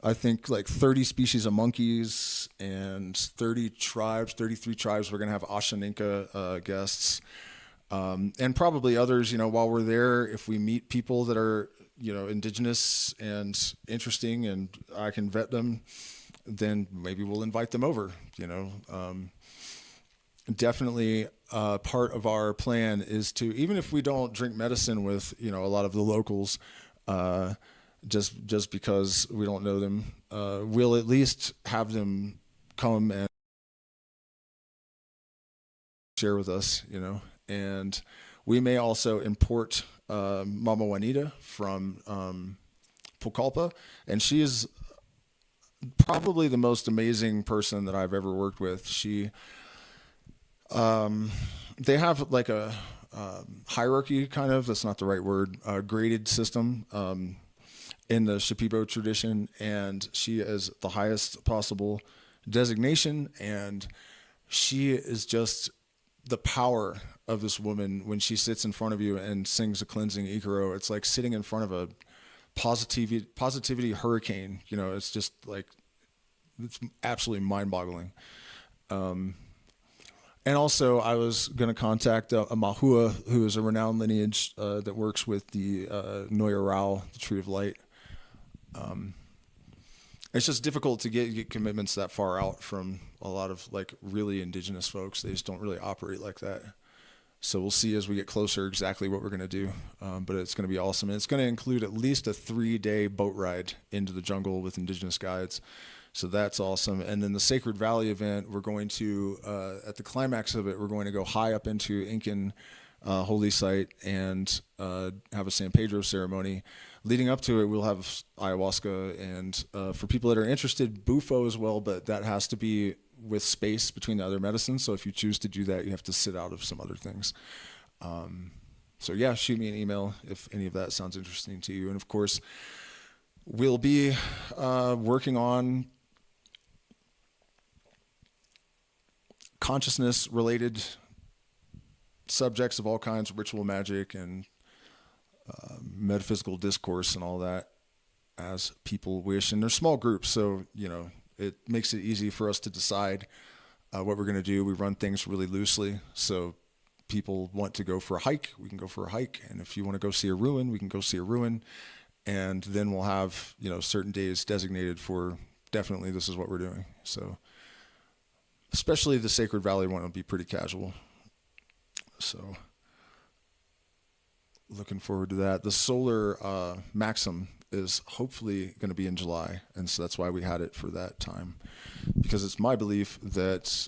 I think like 30 species of monkeys and 33 tribes. We're going to have Ashaninka guests, and probably others, you know, while we're there, if we meet people that are, you know, indigenous and interesting and I can vet them, then maybe we'll invite them over, you know. Definitely part of our plan is to, even if we don't drink medicine with, you know, a lot of the locals, just because we don't know them, we'll at least have them come and share with us, you know. And we may also import Mama Juanita from Pucallpa, and she is probably the most amazing person that I've ever worked with. They have like a hierarchy, kind of, that's not the right word, graded system in the Shipibo tradition, and she is the highest possible designation, and she is just the power of this woman when she sits in front of you and sings a cleansing Ikaro. It's like sitting in front of a positivity hurricane, you know. It's just like, it's absolutely mind-boggling. And also, I was going to contact a Mahua, who is a renowned lineage that works with the Noya Rao, the Tree of Light. It's just difficult to get commitments that far out from a lot of like really indigenous folks. They just don't really operate like that. So we'll see as we get closer exactly what we're going to do. But it's going to be awesome. And it's going to include at least a 3-day boat ride into the jungle with indigenous guides. So that's awesome. And then the Sacred Valley event, we're going to, at the climax of it, we're going to go high up into Incan holy site and have a San Pedro ceremony. Leading up to it, we'll have ayahuasca, and for people that are interested, bufo as well, but that has to be with space between the other medicines. So if you choose to do that, you have to sit out of some other things. So yeah, shoot me an email if any of that sounds interesting to you. And of course, we'll be working on consciousness-related subjects of all kinds, ritual magic and metaphysical discourse and all that, as people wish. And they're small groups, so, you know, it makes it easy for us to decide what we're going to do. We run things really loosely, so people want to go for a hike, we can go for a hike. And if you want to go see a ruin, we can go see a ruin. And then we'll have, you know, certain days designated for definitely this is what we're doing. So especially the Sacred Valley one will be pretty casual. So looking forward to that. The solar maxim is hopefully going to be in July, and so that's why we had it for that time, because it's my belief that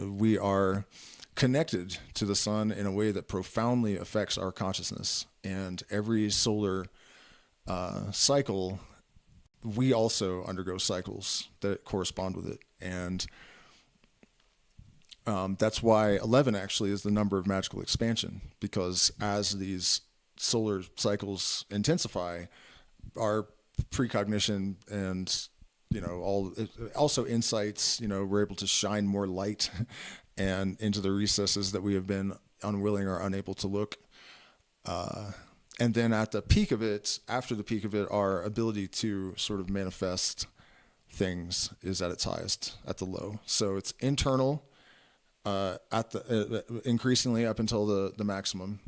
we are connected to the sun in a way that profoundly affects our consciousness, and every solar cycle, we also undergo cycles that correspond with it. And that's why 11 actually is the number of magical expansion, because as these solar cycles intensify, our precognition and, you know, also insights, you know, we're able to shine more light and into the recesses that we have been unwilling or unable to look. And then at the peak of it, after the peak of it, our ability to sort of manifest things is at its highest at the low. So it's internal, at the increasingly up until the maximum,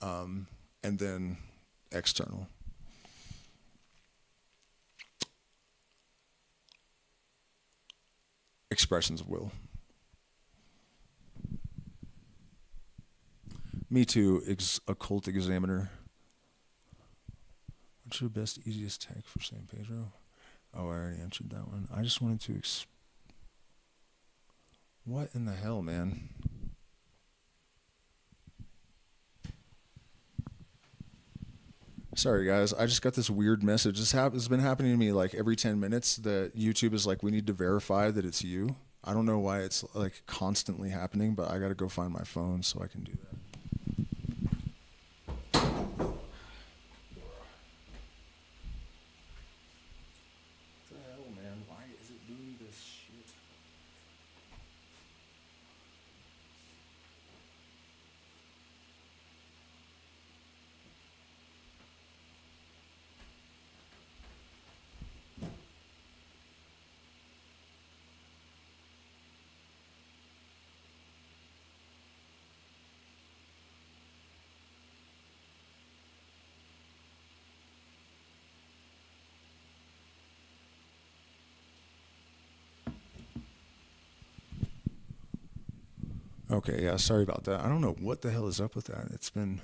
and then external. Expressions of will. Me too, occult examiner. What's your best, easiest tech for San Pedro? Oh, I already answered that one. I just wanted to... What in the hell, man? Sorry, guys. I just got this weird message. It's been happening to me like every 10 minutes that YouTube is like, we need to verify that it's you. I don't know why it's like constantly happening, but I got to go find my phone so I can do that. Okay, yeah, sorry about that. I don't know what the hell is up with that. It's been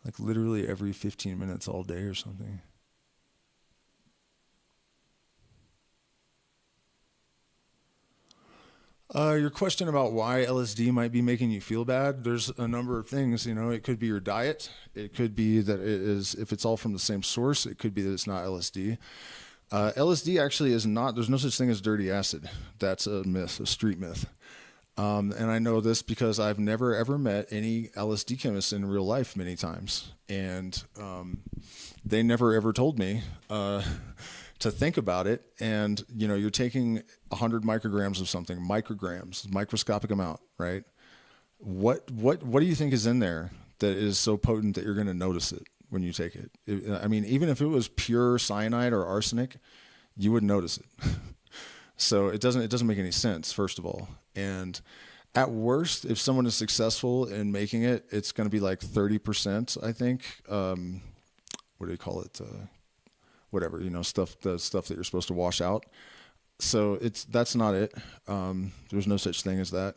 like literally every 15 minutes all day or something. Your question about why LSD might be making you feel bad, there's a number of things. You know, it could be your diet. It could be that it is, if it's all from the same source, it could be that it's not LSD. LSD actually is not, there's no such thing as dirty acid. That's a myth, a street myth. And I know this because I've never ever met any LSD chemists in real life many times. And they never ever told me to think about it. And, you know, you're taking 100 micrograms of something, micrograms, microscopic amount, right? What do you think is in there that is so potent that you're going to notice it when you take it? I mean, even if it was pure cyanide or arsenic, you wouldn't notice it. So it doesn't make any sense, first of all. And at worst, if someone is successful in making it, it's going to be like 30%, I think. What do you call it? Whatever, you know, the stuff that you're supposed to wash out. So that's not it. There's no such thing as that.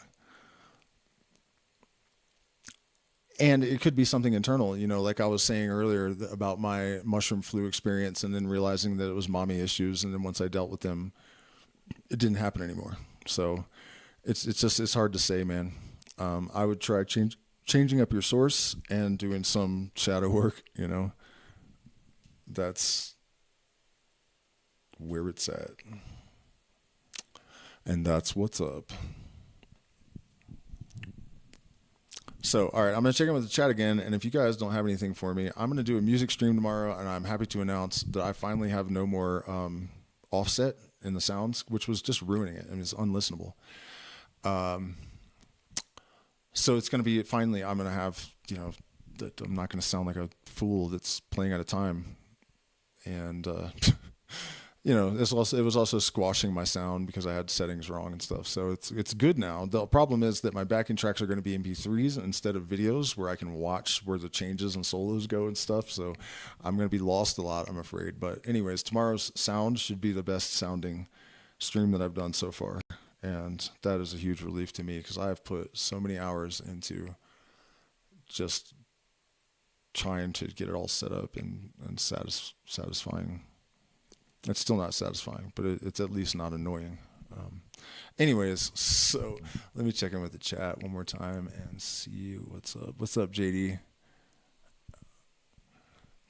And it could be something internal, you know, like I was saying earlier about my mushroom flu experience, and then realizing that it was mommy issues. And then once I dealt with them, it didn't happen anymore. So it's hard to say, man. I would try changing up your source and doing some shadow work, you know. That's where it's at. And that's what's up. So, all right, I'm going to check in with the chat again, and if you guys don't have anything for me, I'm going to do a music stream tomorrow, and I'm happy to announce that I finally have no more offset in the sounds, which was just ruining it. I mean, it's unlistenable. So it's going to be, finally, I'm going to have, you know, that I'm not going to sound like a fool that's playing out of time. And, you know, it was also squashing my sound because I had settings wrong and stuff. So it's good now. The problem is that my backing tracks are going to be MP3s instead of videos where I can watch where the changes and solos go and stuff. So I'm going to be lost a lot, I'm afraid. But anyways, tomorrow's sound should be the best sounding stream that I've done so far. And that is a huge relief to me because I have put so many hours into just trying to get it all set up and satisfying. It's still not satisfying, but it's at least not annoying. Anyways, so let me check in with the chat one more time and see what's up. What's up, JD?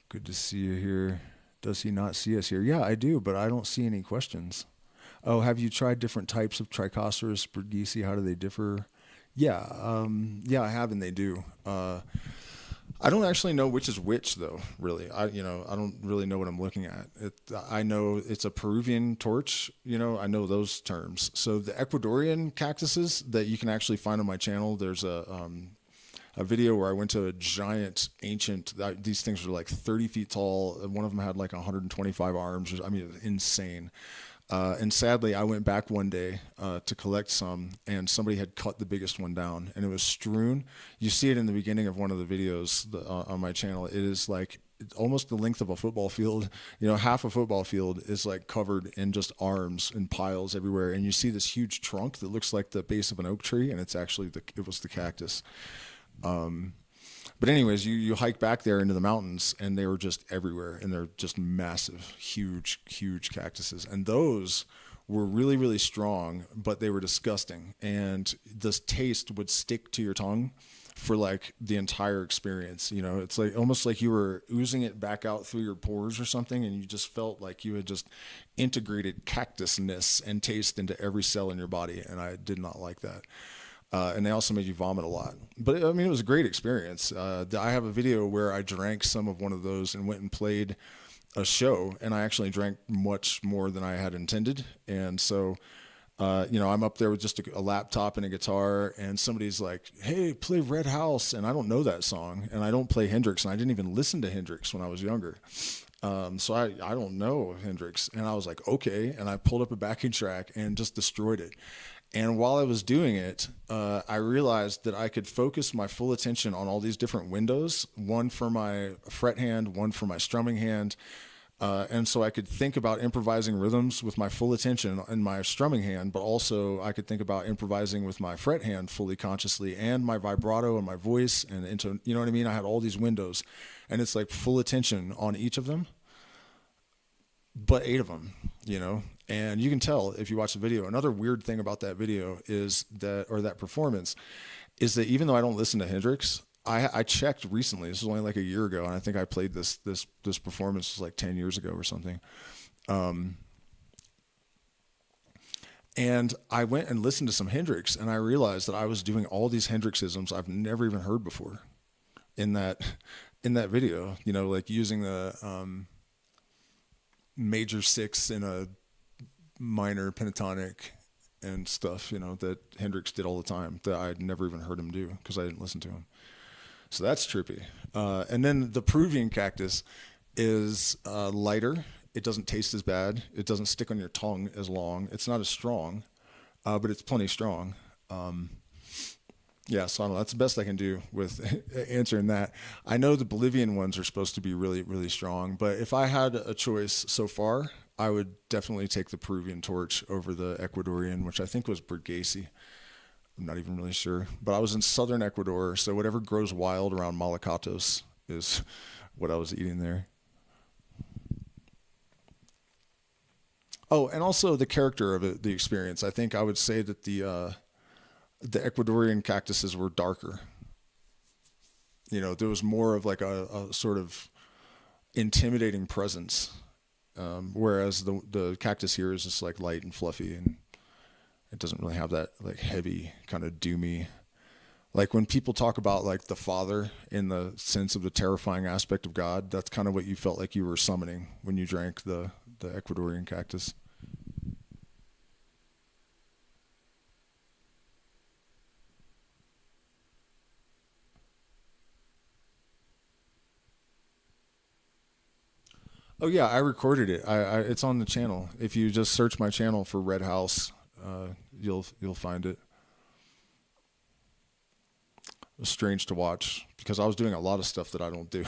Good to see you here. Does he not see us here? Yeah, I do, but I don't see any questions. Oh, have you tried different types of Trichoceres bergesi? How do they differ? Yeah, I have, and they do. I don't actually know which is which, though. Really, I don't really know what I'm looking at. I know it's a Peruvian torch. You know, I know those terms. So the Ecuadorian cactuses that you can actually find on my channel. There's a video where I went to a giant ancient. These things were like 30 feet tall. One of them had like 125 arms. I mean, insane. And sadly, I went back one day to collect some, and somebody had cut the biggest one down, and it was strewn. You see it in the beginning of one of the videos on my channel. It is like almost the length of a football field. You know, half a football field is like covered in just arms and piles everywhere, and you see this huge trunk that looks like the base of an oak tree, and it's actually it was the cactus. But anyways, you hike back there into the mountains, and they were just everywhere, and they're just massive, huge, huge cactuses. And those were really, really strong, but they were disgusting. And this taste would stick to your tongue for like the entire experience. You know, it's like almost like you were oozing it back out through your pores or something, and you just felt like you had just integrated cactusness and taste into every cell in your body. And I did not like that. And they also made you vomit a lot. But I mean, it was a great experience. I have a video where I drank some of one of those and went and played a show, and I actually drank much more than I had intended. And so, you know, I'm up there with just a laptop and a guitar, and somebody's like, hey, play Red House. And I don't know that song, and I don't play Hendrix, and I didn't even listen to Hendrix when I was younger. So I don't know Hendrix. And I was like, okay. And I pulled up a backing track and just destroyed it. And while I was doing it, I realized that I could focus my full attention on all these different windows, one for my fret hand, one for my strumming hand. And so I could think about improvising rhythms with my full attention in my strumming hand, but also I could think about improvising with my fret hand fully consciously, and my vibrato and my voice and into, you know what I mean? I had all these windows, and it's like full attention on each of them, but 8 of them, you know? And you can tell if you watch the video. Another weird thing about that video is that, or that performance, is that even though I don't listen to Hendrix, I checked recently. This was only like a year ago, and I think I played this performance was like 10 years ago or something. And I went and listened to some Hendrix, and I realized that I was doing all these Hendrixisms I've never even heard before in that video. You know, like using the major 6 in a minor pentatonic and stuff, you know, that Hendrix did all the time that I'd never even heard him do because I didn't listen to him. So that's trippy. And then the Peruvian cactus is lighter. It doesn't taste as bad. It doesn't stick on your tongue as long. It's not as strong, but it's plenty strong. Yeah, so I don't know. That's the best I can do with answering that. I know the Bolivian ones are supposed to be really, really strong, but if I had a choice so far, I would definitely take the Peruvian torch over the Ecuadorian, which I think was Bergesi. I'm not even really sure. But I was in southern Ecuador, so whatever grows wild around Malacatos is what I was eating there. Oh, and also the character of it, the experience. I think I would say that the Ecuadorian cactuses were darker. You know, there was more of like a sort of intimidating presence. Whereas the cactus here is just like light and fluffy, and it doesn't really have that like heavy kind of doomy. Like when people talk about like the Father in the sense of the terrifying aspect of God, that's kind of what you felt like you were summoning when you drank the Ecuadorian cactus. Oh yeah, I recorded it. It's on the channel. If you just search my channel for Red House, you'll find it. It was strange to watch because I was doing a lot of stuff that I don't do.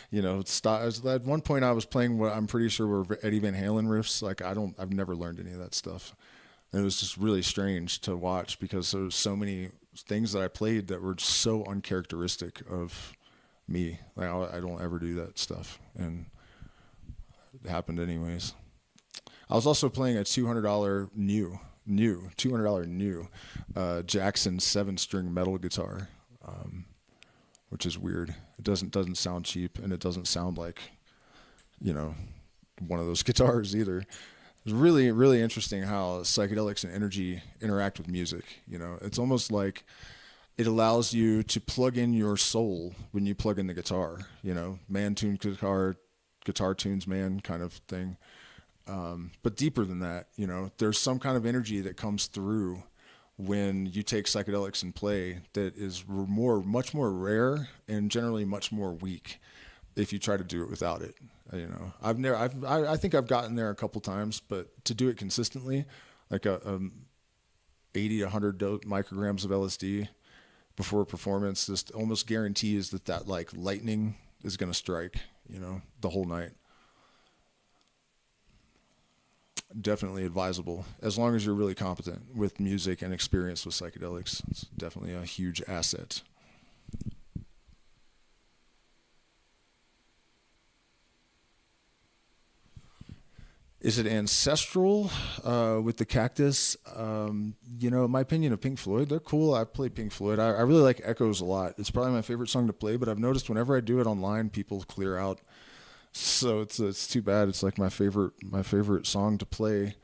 You know, at one point I was playing what I'm pretty sure were Eddie Van Halen riffs. Like I've never learned any of that stuff. And it was just really strange to watch because there was so many things that I played that were so uncharacteristic of me. Like I don't ever do that stuff, and it happened anyways. I was also playing a $200 new $200 new Jackson 7-string metal guitar, which is weird. It doesn't sound cheap, and it doesn't sound like, you know, one of those guitars either. It's really, really interesting how psychedelics and energy interact with music. You know, it's almost like it allows you to plug in your soul when you plug in the guitar. You know, man tuned guitar tunes man kind of thing. But deeper than that, you know, there's some kind of energy that comes through when you take psychedelics and play that is much more rare and generally much more weak. if you try to do it without it. I think I've gotten there a couple times, but to do it consistently, like a 80 to 100 micrograms of LSD before a performance, just almost guarantees that like lightning is going to strike, the whole night. Definitely advisable, as long as you're really competent with music and experience with psychedelics. It's definitely a huge asset. Is it ancestral with the cactus? In my opinion of Pink Floyd, they're cool. I play Pink Floyd. I really like Echoes a lot. It's probably my favorite song to play, but I've noticed whenever I do it online, people clear out. So it's too bad. It's like my favorite song to play,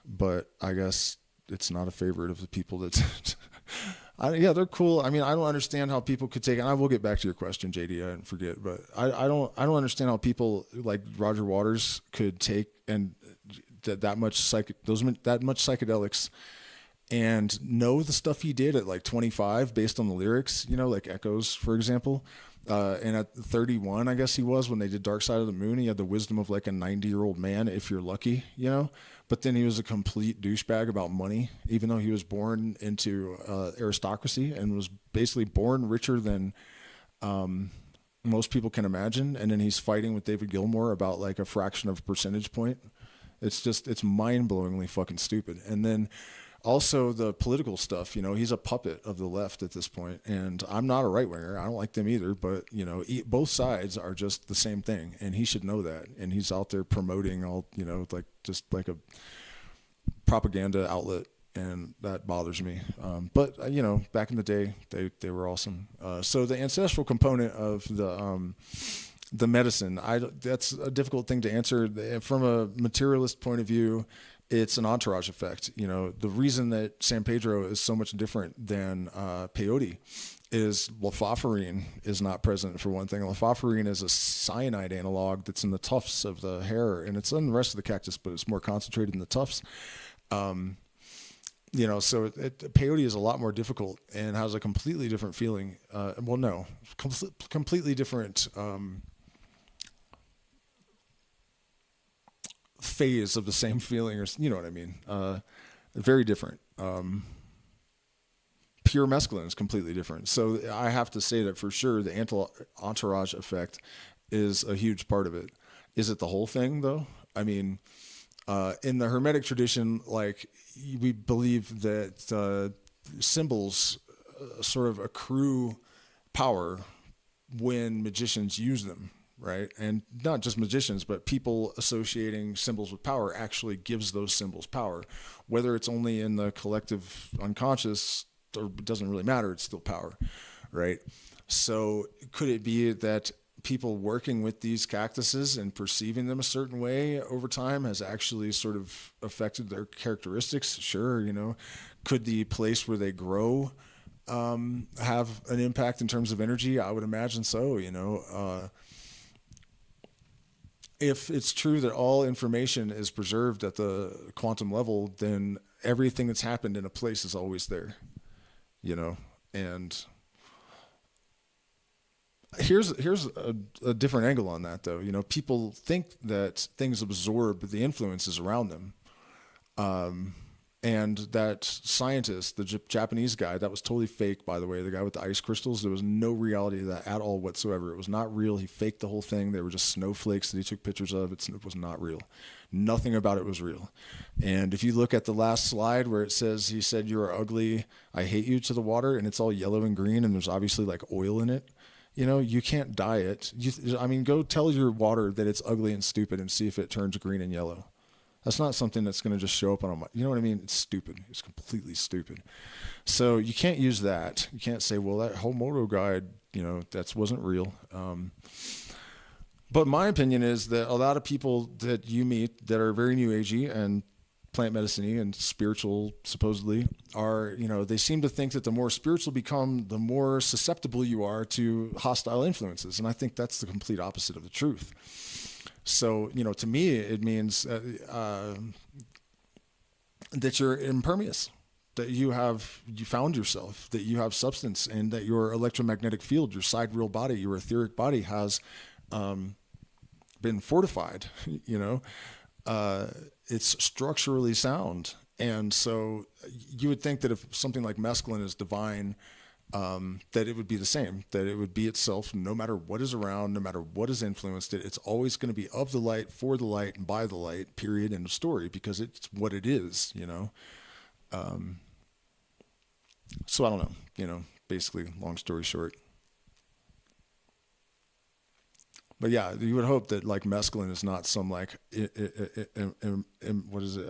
but I guess it's not a favorite of the people that. Yeah, they're cool. I mean, I don't understand how people could take. And I will get back to your question, JD. I didn't forget, but I don't understand how people like Roger Waters could take and that much psychedelics and know the stuff he did at like 25 based on the lyrics. Like Echoes, for example. And at 31, I guess he was, when they did Dark Side of the Moon, he had the wisdom of like a 90-year-old man, if you're lucky, But then he was a complete douchebag about money, even though he was born into aristocracy and was basically born richer than most people can imagine. And then he's fighting with David Gilmour about like a fraction of a percentage point. It's mind-blowingly fucking stupid. And then also the political stuff, he's a puppet of the left at this point, and I'm not a right winger. I don't like them either, but both sides are just the same thing, and he should know that. And he's out there promoting all, like just like a propaganda outlet, and that bothers me. But back in the day, they were awesome. So the ancestral component of the medicine, that's a difficult thing to answer from a materialist point of view. It's an entourage effect. The reason that San Pedro is so much different than peyote is lafoferine is not present, for one thing. Lafoferine is a cyanide analog that's in the tufts of the hair, and it's in the rest of the cactus, but it's more concentrated in the tufts. So peyote is a lot more difficult and has a completely different feeling. Completely different phase of the same feeling, or you know what I mean. Very different. Pure mescaline is completely different. So I have to say that for sure the entourage effect is a huge part of it. Is it the whole thing though? I mean, in the Hermetic tradition, like we believe that symbols sort of accrue power when magicians use them. Right. And not just magicians, but people associating symbols with power actually gives those symbols power, whether it's only in the collective unconscious or it doesn't really matter. It's still power. Right. So could it be that people working with these cactuses and perceiving them a certain way over time has actually sort of affected their characteristics? Sure. Could the place where they grow have an impact in terms of energy? I would imagine so. If it's true that all information is preserved at the quantum level, then everything that's happened in a place is always there, and here's a different angle on that though. People think that things absorb the influences around them. And that scientist, the Japanese guy, that was totally fake, by the way, the guy with the ice crystals, there was no reality to that at all whatsoever. It was not real. He faked the whole thing. They were just snowflakes that he took pictures of. It was not real. Nothing about it was real. And if you look at the last slide where it says, he said, "You are ugly, I hate you," to the water, and it's all yellow and green, and there's obviously like oil in it. You can't dye it. Go tell your water that it's ugly and stupid and see if it turns green and yellow. That's not something that's going to just show up on you know what I mean? It's stupid. It's completely stupid. So you can't use that. You can't say, well, that Homodo guide, that wasn't real. But my opinion is that a lot of people that you meet that are very new agey and plant medicine-y and spiritual supposedly are, they seem to think that the more spiritual become, the more susceptible you are to hostile influences. And I think that's the complete opposite of the truth. So, to me, it means that you're impervious, that you found yourself, that you have substance, and that your electromagnetic field, your sidereal body, your etheric body has been fortified, it's structurally sound. And so you would think that if something like mescaline is divine, that it would be the same, that it would be itself no matter what is around, no matter what has influenced it. It's always going to be of the light, for the light, and by the light, period, end of story, because it's what it is, So I don't know, basically, long story short. But yeah, you would hope that like mescaline is not some like, what is it,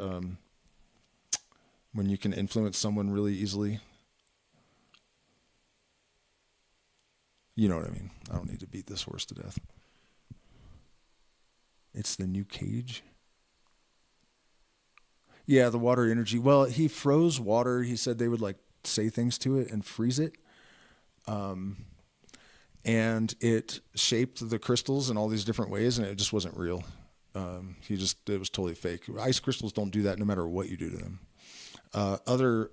when you can influence someone really easily. You know what I mean? I don't need to beat this horse to death. It's the new cage. Yeah, the water energy. Well, he froze water. He said they would like say things to it and freeze it. And it shaped the crystals in all these different ways, and it just wasn't real. It was totally fake. Ice crystals don't do that no matter what you do to them. Other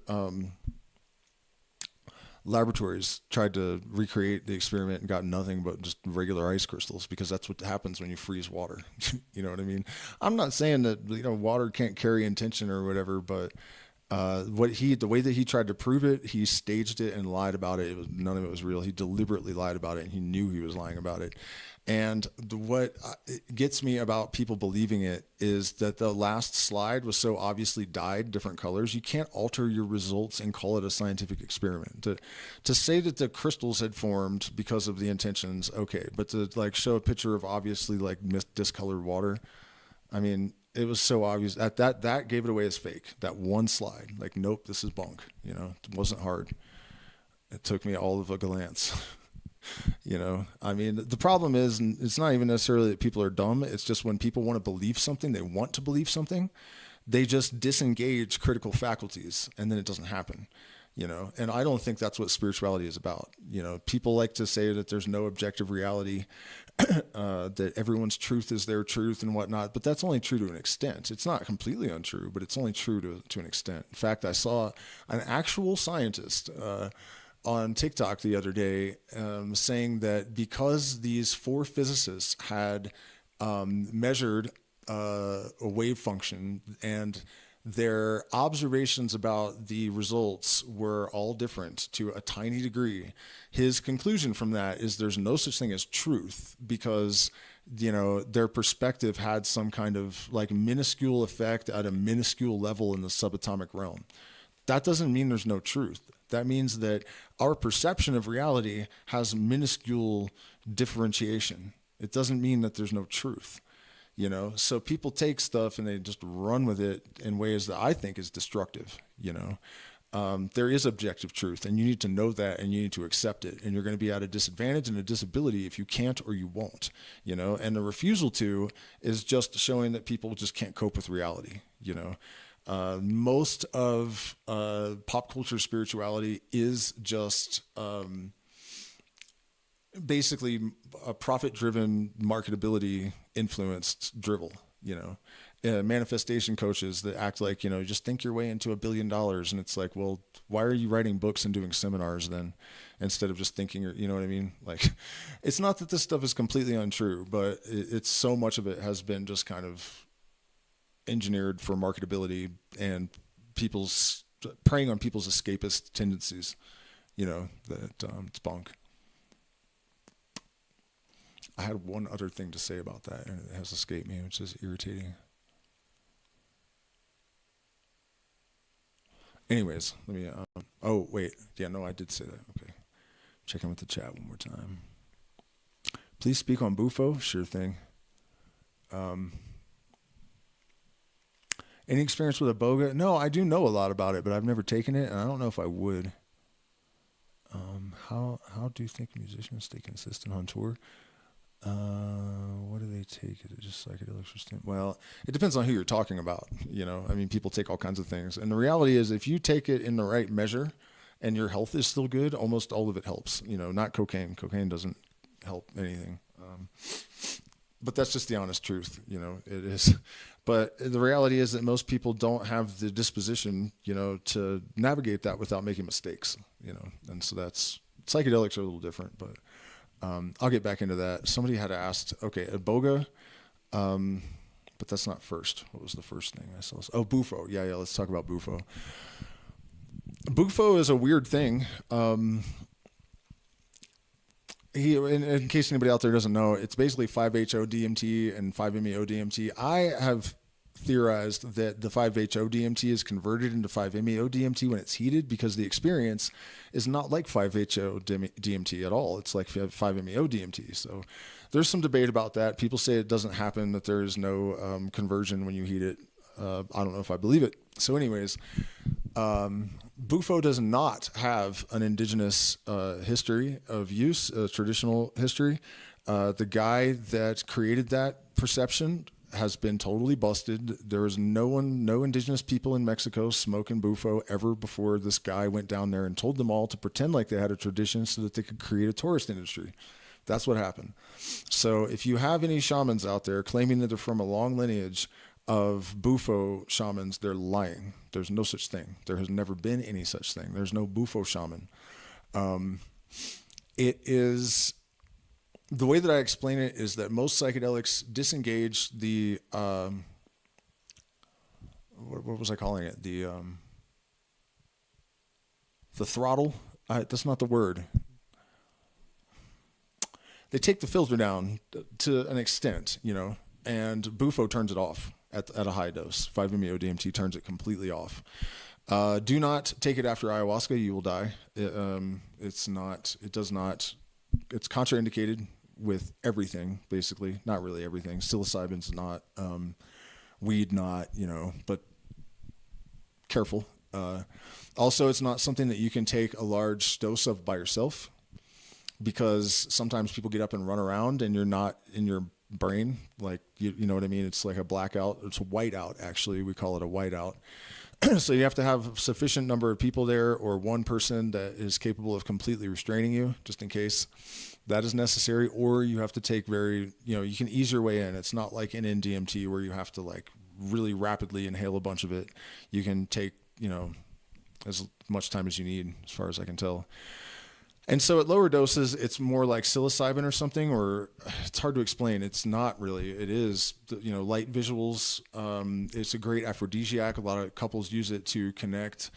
laboratories tried to recreate the experiment and got nothing but just regular ice crystals, because that's what happens when you freeze water. You know what I mean? I'm not saying that water can't carry intention or whatever, but the way that he tried to prove it, he staged it and lied about it. None of it was real. He deliberately lied about it, and he knew he was lying about it. And what gets me about people believing it is that the last slide was so obviously dyed different colors. You can't alter your results and call it a scientific experiment. To say that the crystals had formed because of the intentions, okay, but to like show a picture of obviously like discolored water, I mean, it was so obvious that gave it away as fake. That one slide, like, nope, this is bunk. It wasn't hard. It took me all of a glance. I mean, the problem is, and it's not even necessarily that people are dumb. It's just when people want to believe something, they want to believe something, they just disengage critical faculties, and then it doesn't happen. And I don't think that's what spirituality is about. People like to say that there's no objective reality, that everyone's truth is their truth and whatnot, but that's only true to an extent. It's not completely untrue, but it's only true to an extent. In fact, I saw an actual scientist on TikTok the other day saying that because these 4 physicists had measured a wave function, and their observations about the results were all different to a tiny degree, his conclusion from that is there's no such thing as truth, because their perspective had some kind of like minuscule effect at a minuscule level in the subatomic realm. That doesn't mean there's no truth. That means that our perception of reality has minuscule differentiation. It doesn't mean that there's no truth. So people take stuff and they just run with it in ways that I think is destructive. There is objective truth, and you need to know that, and you need to accept it. And you're going to be at a disadvantage and a disability if you can't or you won't. And the refusal to is just showing that people just can't cope with reality. Most of pop culture spirituality is just basically a profit-driven, marketability influenced drivel. Manifestation coaches that act like, just think your way into $1 billion. And it's like, well, why are you writing books and doing seminars then, instead of just thinking, you know what I mean? Like, it's not that this stuff is completely untrue, but it's so much of it has been just kind of engineered for marketability and people's preying on people's escapist tendencies, that it's bunk. I had one other thing to say about that, and it has escaped me, which is irritating. Anyways, let me, oh, wait. Yeah, no, I did say that. Okay. Check in with the chat one more time. Please speak on Bufo. Sure thing. Any experience with Iboga? No, I do know a lot about it, but I've never taken it, and I don't know if I would. How do you think musicians stay consistent on tour? What do they take? Is it just psychedelics or stimulants? Well, it depends on who you're talking about. I mean, people take all kinds of things. And the reality is, if you take it in the right measure and your health is still good, almost all of it helps. Not cocaine. Cocaine doesn't help anything. But that's just the honest truth. It is. But the reality is that most people don't have the disposition, to navigate that without making mistakes, and so psychedelics are a little different, but I'll get back into that. Somebody had asked, okay, Iboga, but that's not first. What was the first thing I saw? Oh, Bufo. Yeah, let's talk about Bufo. Bufo is a weird thing. In case anybody out there doesn't know, it's basically 5-HO-DMT and 5-MeO-DMT. I have theorized that the 5-HO-DMT is converted into 5-MeO-DMT when it's heated, because the experience is not like 5-HO-DMT at all. It's like 5-MeO-DMT. So there's some debate about that. People say it doesn't happen, that there is no conversion when you heat it. I don't know if I believe it. So anyways, Bufo does not have an indigenous history of use, traditional history. The guy that created that perception has been totally busted. There was no indigenous people in Mexico smoking Bufo ever before this guy went down there and told them all to pretend like they had a tradition so that they could create a tourist industry. That's what happened. So if you have any shamans out there claiming that they're from a long lineage of Bufo shamans, they're lying. There's no such thing. There has never been any such thing. There's no Bufo shaman. It is, the way that I explain it is that most psychedelics disengage the, what was I calling it? The throttle. That's not the word. They take the filter down to an extent, and Bufo turns it off at a high dose. 5-MeO-DMT turns it completely off. Do not take it after ayahuasca. You will die. It's contraindicated with everything, basically. Not really everything. Psilocybin's not, weed not, but careful. Also, it's not something that you can take a large dose of by yourself, because sometimes people get up and run around and you're not in your brain, like you know what I mean. It's like a blackout. It's a whiteout, actually. We call it a whiteout. So you have to have a sufficient number of people there, or one person that is capable of completely restraining you, just in case that is necessary. Or you have to take you can ease your way in. It's not like an NDMT where you have to like really rapidly inhale a bunch of it. You can take as much time as you need, as far as I can tell. And so at lower doses, it's more like psilocybin or something, or it's hard to explain. It's not really. It is, light visuals. It's a great aphrodisiac. A lot of couples use it to connect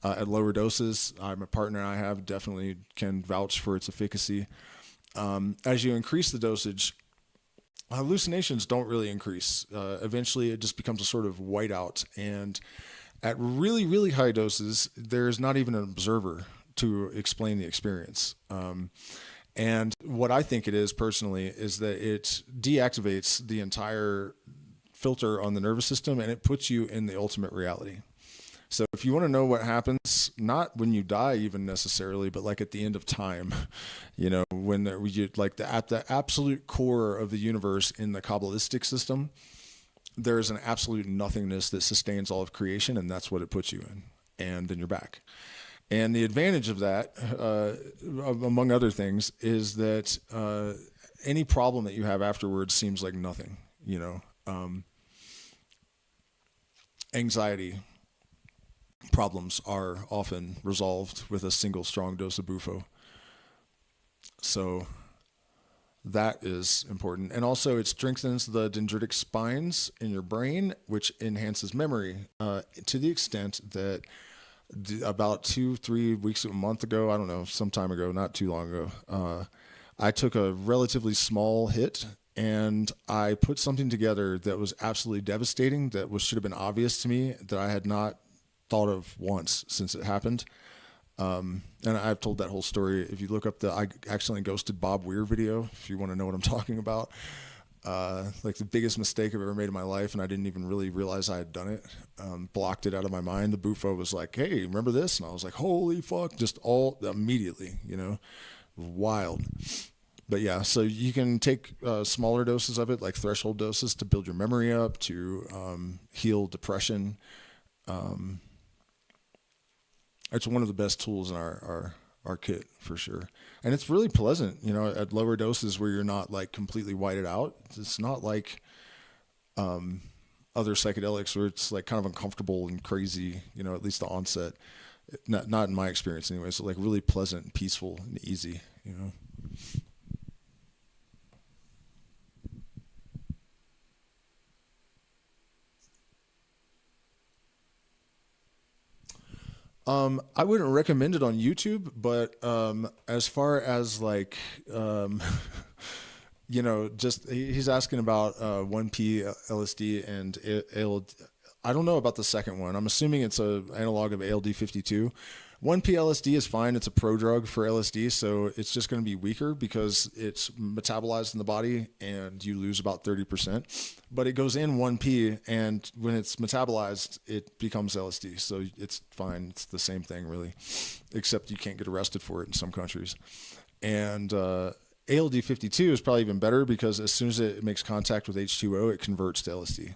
at lower doses. My partner and I have definitely can vouch for its efficacy. As you increase the dosage, hallucinations don't really increase. Eventually, it just becomes a sort of whiteout. And at really, really high doses, there's not even an observer to explain the experience. And what I think it is personally is that it deactivates the entire filter on the nervous system, and it puts you in the ultimate reality. So if you want to know what happens, not when you die even necessarily, but like at the end of time, when at the absolute core of the universe in the Kabbalistic system, there is an absolute nothingness that sustains all of creation, and that's what it puts you in. And then you're back. And the advantage of that, among other things, is that any problem that you have afterwards seems like nothing. Anxiety problems are often resolved with a single strong dose of Bufo. So that is important. And also it strengthens the dendritic spines in your brain, which enhances memory to the extent that about 2-3 weeks, a month ago, I don't know, some time ago, not too long ago, I took a relatively small hit and I put something together that was absolutely devastating, that should have been obvious to me, that I had not thought of once since it happened. And I've told that whole story. If you look up the I accidentally ghosted Bob Weir video, if you want to know what I'm talking about, like the biggest mistake I've ever made in my life, and I didn't even really realize I had done it. Blocked it out of my mind. The Bufo was like, "Hey, remember this?" And I was like, "Holy fuck!" Just all immediately, wild. But yeah, so you can take smaller doses of it, like threshold doses, to build your memory up, to heal depression. It's one of the best tools in our kit for sure. And it's really pleasant, at lower doses where you're not like completely whited out. It's not like other psychedelics where it's like kind of uncomfortable and crazy, at least the onset. Not in my experience anyway. So like really pleasant, peaceful, and easy, I wouldn't recommend it on YouTube, but as far as like, um, just he's asking about 1P LSD and ALD. I don't know about the second one. I'm assuming it's a analog of ALD 52. 1P LSD is fine. It's a prodrug for LSD, so it's just going to be weaker because it's metabolized in the body and you lose about 30%. But it goes in 1P, and when it's metabolized, it becomes LSD. So it's fine. It's the same thing, really, except you can't get arrested for it in some countries. And ALD 52 is probably even better because as soon as it makes contact with H2O, it converts to LSD.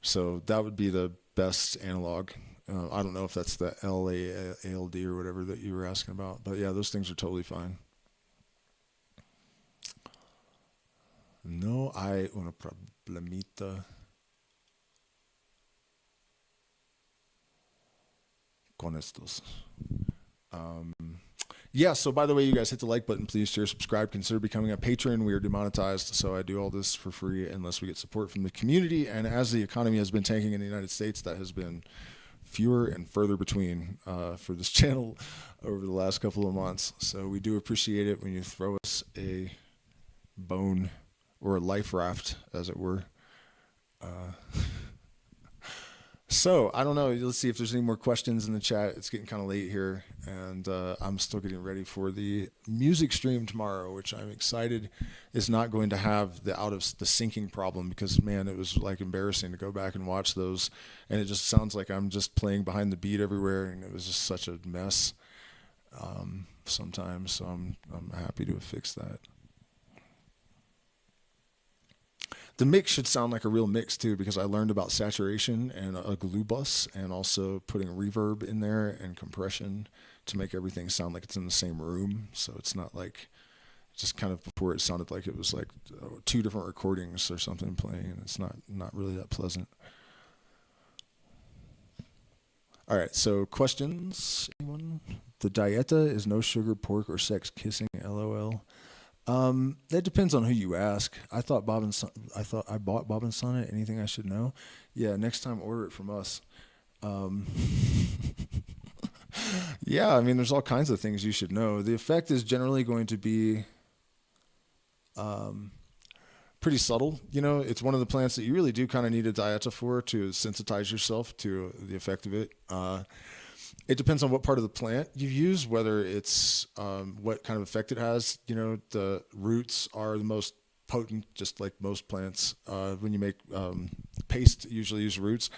So that would be the best analog. I don't know if that's the ALD or whatever that you were asking about, but yeah, those things are totally fine. No hay una problemita con estos. Yeah, so by the way, you guys hit the like button, please share, subscribe, consider becoming a patron. We are demonetized, so I do all this for free unless we get support from the community. And as the economy has been tanking in the United States, that has been fewer and further between for this channel over the last couple of months. So we do appreciate it when you throw us a bone or a life raft, as it were. So I don't know. Let's see if there's any more questions in the chat. It's getting kind of late here, and I'm still getting ready for the music stream tomorrow, which I'm excited is not going to have the the syncing problem because, man, it was like embarrassing to go back and watch those, and it just sounds like I'm just playing behind the beat everywhere, and it was just such a mess sometimes. So I'm happy to have fixed that. The mix should sound like a real mix too, because I learned about saturation and a glue bus, and also putting reverb in there and compression to make everything sound like it's in the same room. So it's not like, just kind of before it sounded like it was like two different recordings or something playing, and it's not really that pleasant. All right, so questions? Anyone? The dieta is no sugar, pork, or sex kissing. LOL. That depends on who you ask. I bought Bob and Son it. Anything I should know? Yeah, next time order it from us. Yeah, I mean, there's all kinds of things you should know. The effect is generally going to be pretty subtle. It's one of the plants that you really do kind of need a dieta for to sensitize yourself to the effect of it. It depends on what part of the plant you use, whether it's what kind of effect it has. The roots are the most potent, just like most plants. When you make paste, you usually use roots,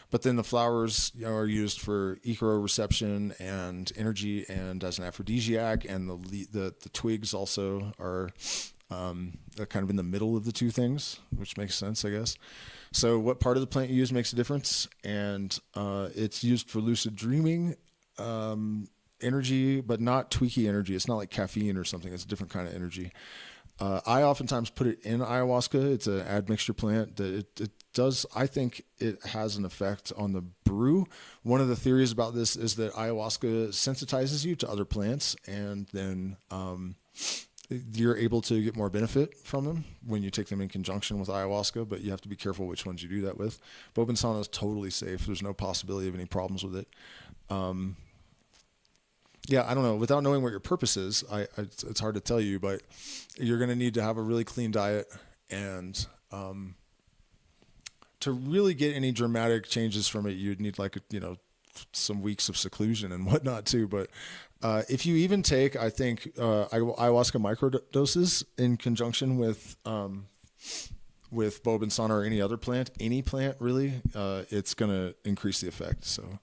but then the flowers are used for equoroception and energy and as an aphrodisiac, and the twigs also are kind of in the middle of the two things, which makes sense, I guess. So what part of the plant you use makes a difference, and it's used for lucid dreaming energy, but not tweaky energy. It's not like caffeine or something. It's a different kind of energy. I oftentimes put it in ayahuasca. It's an admixture plant that it does. I think it has an effect on the brew. One of the theories about this is that ayahuasca sensitizes you to other plants, and then you're able to get more benefit from them when you take them in conjunction with ayahuasca, but you have to be careful which ones you do that with. Bobensana is totally safe. There's no possibility of any problems with it. Yeah, I don't know. Without knowing what your purpose is, it's hard to tell you, but you're going to need to have a really clean diet, and to really get any dramatic changes from it, you'd need some weeks of seclusion and whatnot too. But if you even take, I think, ayahuasca microdoses in conjunction with Bobensana or any other plant, any plant really, it's going to increase the effect. So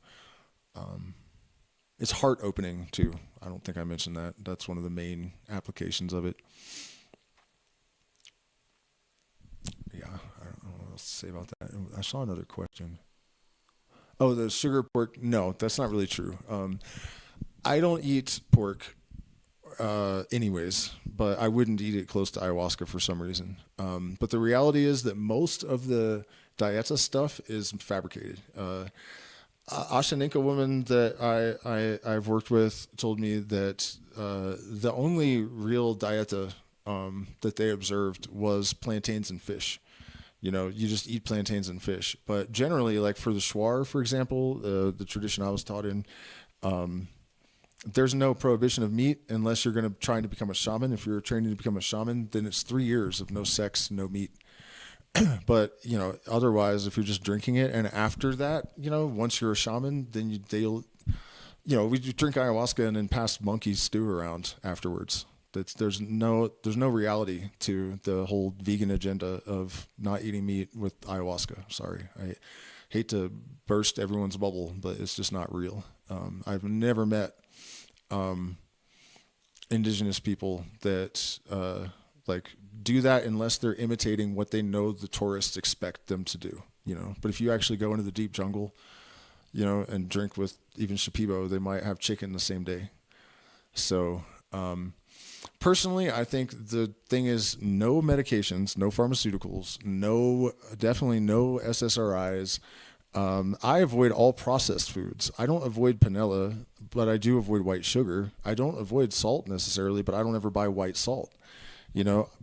it's heart opening too. I don't think I mentioned that. That's one of the main applications of it. Yeah, I don't know what else to say about that. I saw another question. Oh, the sugar pork. No, that's not really true. I don't eat pork anyways, but I wouldn't eat it close to ayahuasca for some reason. But the reality is that most of the dieta stuff is fabricated. Ashaninka woman that I've worked with told me that the only real dieta that they observed was plantains and fish. You just eat plantains and fish. But generally, like for the shwar, for example, the tradition I was taught in, There's no prohibition of meat unless you're going to try to become a shaman. If you're training to become a shaman, then it's 3 years of no sex, no meat. But, otherwise, if you're just drinking it, and after that, once you're a shaman, then we drink ayahuasca and then pass monkey stew around afterwards. There's no reality to the whole vegan agenda of not eating meat with ayahuasca. Sorry, I hate to burst everyone's bubble, but it's just not real. I've never met indigenous people that do that unless they're imitating what they know the tourists expect them to do. But if you actually go into the deep jungle, and drink with even Shipibo, they might have chicken the same day. So, personally, I think the thing is no medications, no pharmaceuticals, definitely no SSRIs. I avoid all processed foods. I don't avoid panela, but I do avoid white sugar. I don't avoid salt necessarily, but I don't ever buy white salt.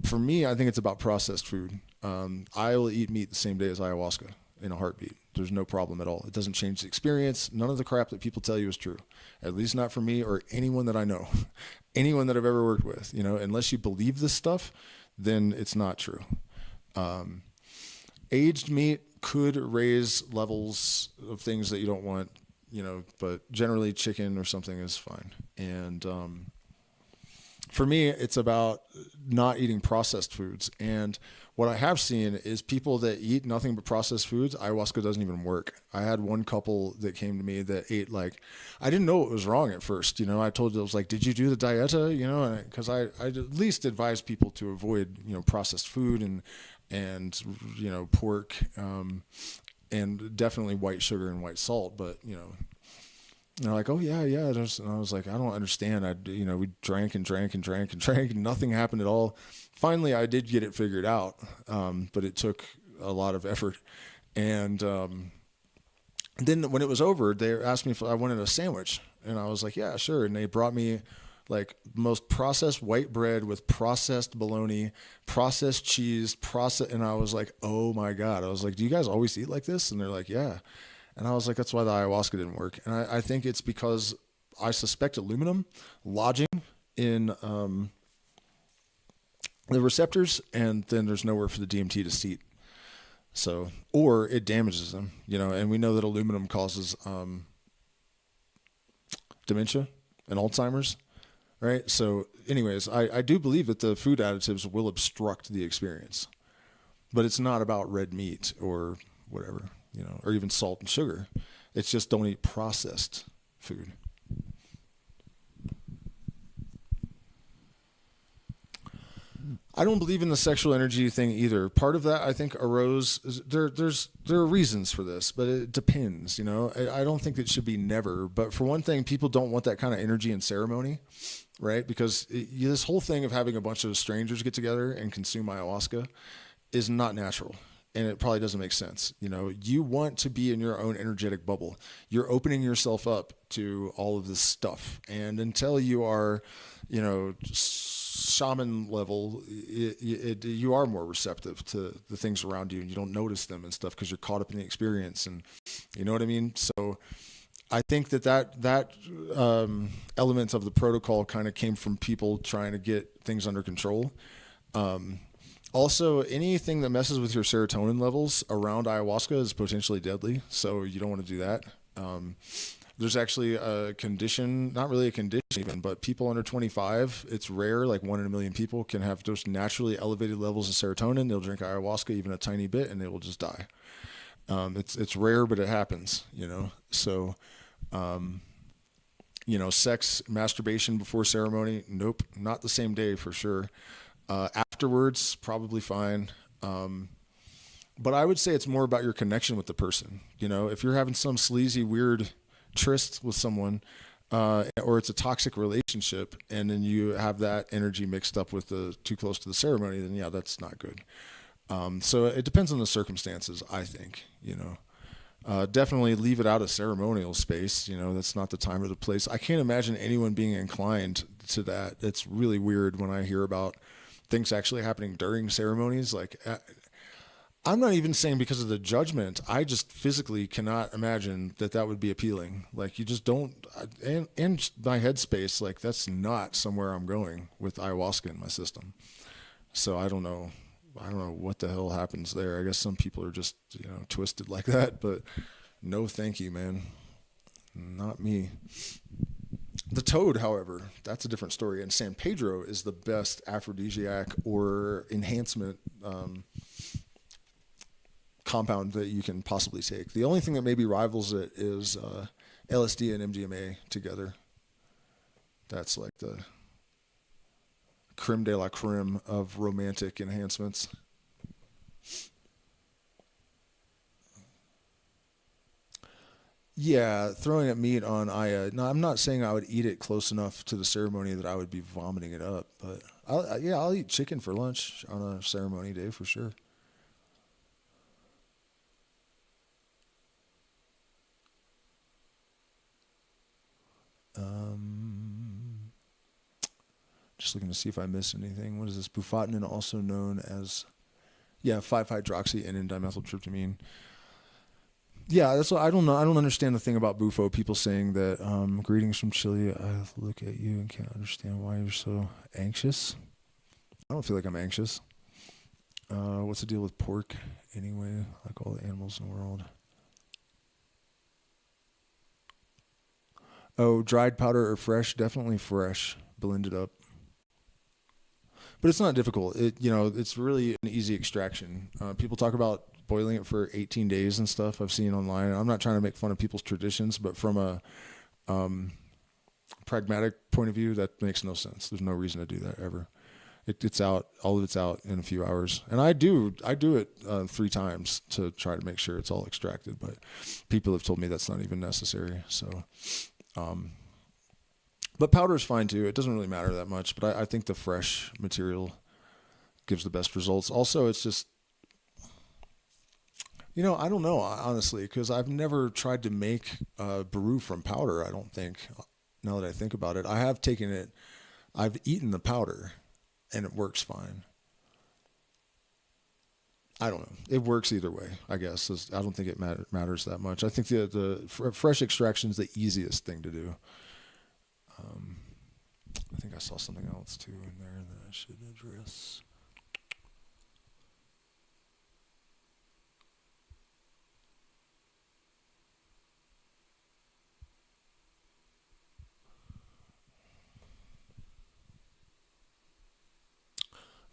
For me, I think it's about processed food. I'll eat meat the same day as ayahuasca in a heartbeat. There's no problem at all. It doesn't change the experience. None of the crap that people tell you is true. At least not for me or anyone that I know, anyone that I've ever worked with. Unless you believe this stuff, then it's not true. Aged meat could raise levels of things that you don't want, but generally chicken or something is fine. And for me, it's about not eating processed foods. And what I have seen is people that eat nothing but processed foods, ayahuasca doesn't even work. I had one couple that came to me that ate I didn't know it was wrong at first. I told them, I was like, did you do the dieta? Because I at least advise people to avoid, processed food and pork, and definitely white sugar and white salt. But, they're like, oh yeah. And I was like, I don't understand. We drank and nothing happened at all. Finally, I did get it figured out. But it took a lot of effort. And, then when it was over, they asked me if I wanted a sandwich, and I was like, yeah, sure. And they brought me most processed white bread with processed bologna, processed cheese, and I was like, oh my God. I was like, do you guys always eat like this? And they're like, yeah. And I was like, that's why the ayahuasca didn't work. And I think it's because I suspect aluminum lodging in the receptors, and then there's nowhere for the DMT to seat. So, or it damages them, and we know that aluminum causes dementia and Alzheimer's, right? So anyways, I do believe that the food additives will obstruct the experience, but it's not about red meat or whatever. Or even salt and sugar. It's just don't eat processed food. I don't believe in the sexual energy thing either. Part of that, I think, arose. There are reasons for this, but it depends. I don't think it should be never. But for one thing, people don't want that kind of energy in ceremony, right? Because this whole thing of having a bunch of strangers get together and consume ayahuasca is not natural. And it probably doesn't make sense. You want to be in your own energetic bubble. You're opening yourself up to all of this stuff. And until you are, shaman level, you are more receptive to the things around you, and you don't notice them and stuff because you're caught up in the experience. And you know what I mean? So I think that element of the protocol kind of came from people trying to get things under control. Also, anything that messes with your serotonin levels around ayahuasca is potentially deadly, so you don't want to do that. There's actually a condition, not really a condition even, but people under 25, it's rare, 1 in a million people can have just naturally elevated levels of serotonin. They'll drink ayahuasca even a tiny bit and they will just die. It's rare, but it happens, So, sex, masturbation before ceremony, nope, not the same day for sure. Afterwards, probably fine. But I would say it's more about your connection with the person. If you're having some sleazy, weird tryst with someone, or it's a toxic relationship, and then you have that energy mixed up with the too close to the ceremony, then yeah, that's not good. So it depends on the circumstances, I think, definitely leave it out of ceremonial space. That's not the time or the place. I can't imagine anyone being inclined to that. It's really weird when I hear about things actually happening during ceremonies. I'm not even saying because of the judgment. I just physically cannot imagine that that would be appealing. Like you just don't, and my headspace, like that's not somewhere I'm going with ayahuasca in my system. So I don't know. I don't know what the hell happens there. I guess some people are just, twisted like that, but no, thank you, man. Not me. The toad, however, that's a different story. And San Pedro is the best aphrodisiac or enhancement compound that you can possibly take. The only thing that maybe rivals it is LSD and MDMA together. That's like the creme de la creme of romantic enhancements. Yeah, throwing at meat on Aya. No, I'm not saying I would eat it close enough to the ceremony that I would be vomiting it up, but I'll eat chicken for lunch on a ceremony day for sure. Um, just looking to see if I missed anything. What is this? Bufotenin, also known as 5-hydroxy and dimethyltryptamine. Yeah, that's what I don't know. I don't understand the thing about Bufo. People saying that greetings from Chile. I look at you and can't understand why you're so anxious. I don't feel like I'm anxious. What's the deal with pork anyway? Like all the animals in the world. Oh, dried powder or fresh? Definitely fresh, blended up. But it's not difficult. It's really an easy extraction. People talk about boiling it for 18 days and stuff. I've seen online. I'm not trying to make fun of people's traditions, but from a pragmatic point of view, that makes no sense. There's no reason to do that ever. It's out. All of it's out in a few hours, and I do it 3 times to try to make sure it's all extracted. But people have told me that's not even necessary. So. But powder is fine too. It doesn't really matter that much, but I think the fresh material gives the best results. Also, it's just, I don't know, honestly, because I've never tried to make Baru from powder, I don't think, now that I think about it. I have taken it, I've eaten the powder, and it works fine. I don't know. It works either way, I guess. I don't think it matters that much. I think the fresh extraction is the easiest thing to do. I think I saw something else too in there that I should address.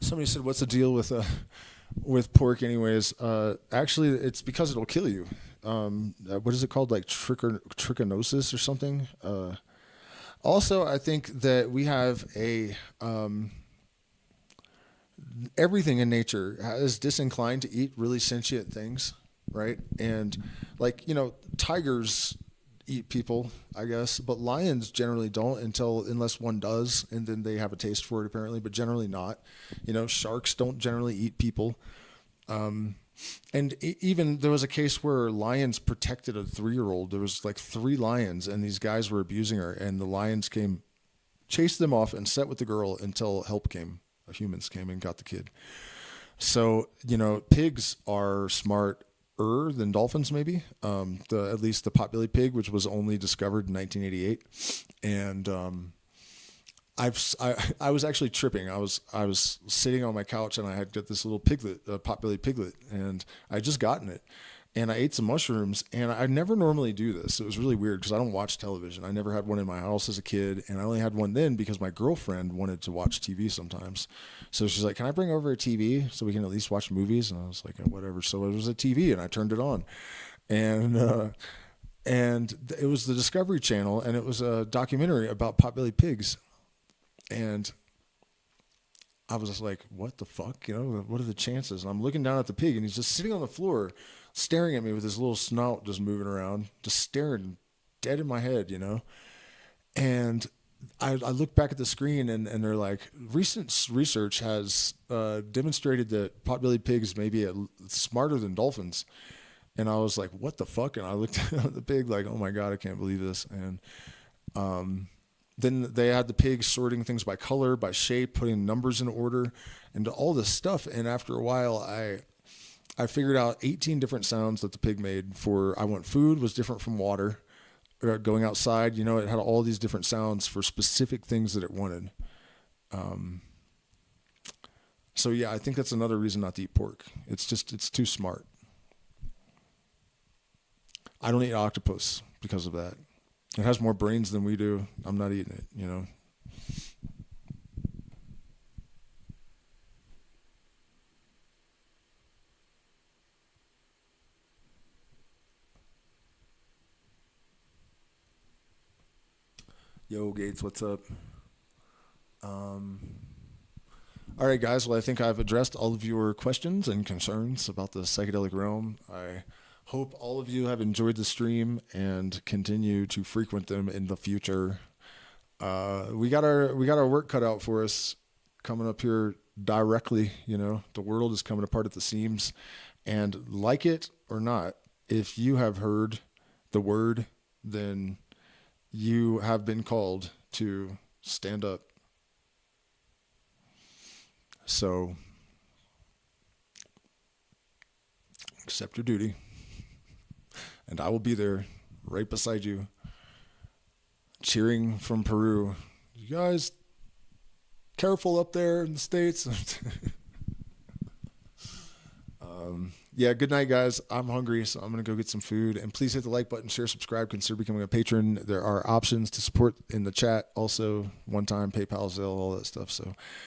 Somebody said, "What's the deal with pork?" Anyways, actually, it's because it'll kill you. What is it called? Like trichinosis or something? Also, I think that we have everything in nature is disinclined to eat really sentient things, right? And like, tigers eat people, I guess, but lions generally don't unless one does, and then they have a taste for it apparently, but generally not. Sharks don't generally eat people. And even there was a case where lions protected a 3-year-old. There was like 3 lions, and these guys were abusing her, and the lions came, chased them off, and sat with the girl until help came. Humans came and got the kid. So, pigs are smarter than dolphins, maybe. At least the potbelly pig, which was only discovered in 1988, and I was actually tripping. I was sitting on my couch and I had got this little piglet, a potbelly piglet, and I had just gotten it, and I ate some mushrooms, and I never normally do this. It was really weird because I don't watch television. I never had one in my house as a kid, and I only had one then because my girlfriend wanted to watch TV sometimes. So she's like, "Can I bring over a TV so we can at least watch movies?" And I was like, "Whatever." So it was a TV, and I turned it on, and it was the Discovery Channel, and it was a documentary about potbelly pigs. And I was just like, what the fuck? What are the chances? And I'm looking down at the pig, and he's just sitting on the floor staring at me with his little snout just moving around, just staring dead in my head, And I look back at the screen, and they're like, recent research has demonstrated that potbelly pigs may be smarter than dolphins. And I was like, what the fuck? And I looked at the pig like, oh my God, I can't believe this. And then they had the pigs sorting things by color, by shape, putting numbers in order, and all this stuff. And after a while, I figured out 18 different sounds that the pig made for I want food was different from water. Going outside, you know, it had all these different sounds for specific things that it wanted. So yeah, I think that's another reason not to eat pork. It's too smart. I don't eat octopus because of that. It has more brains than we do. I'm not eating it, you know. Yo, Gates, what's up? All right, guys. Well, I think I've addressed all of your questions and concerns about the psychedelic realm. I hope all of you have enjoyed the stream and continue to frequent them in the future. We got our work cut out for us coming up here directly. You know, the world is coming apart at the seams, and like it or not, if you have heard the word, then you have been called to stand up. So accept your duty, and I will be there right beside you, cheering from Peru. You guys, careful up there in the States. Yeah, good night, guys. I'm hungry, so I'm going to go get some food. And please hit the like button, share, subscribe, consider becoming a patron. There are options to support in the chat. Also, one-time PayPal, Zelle, all that stuff. So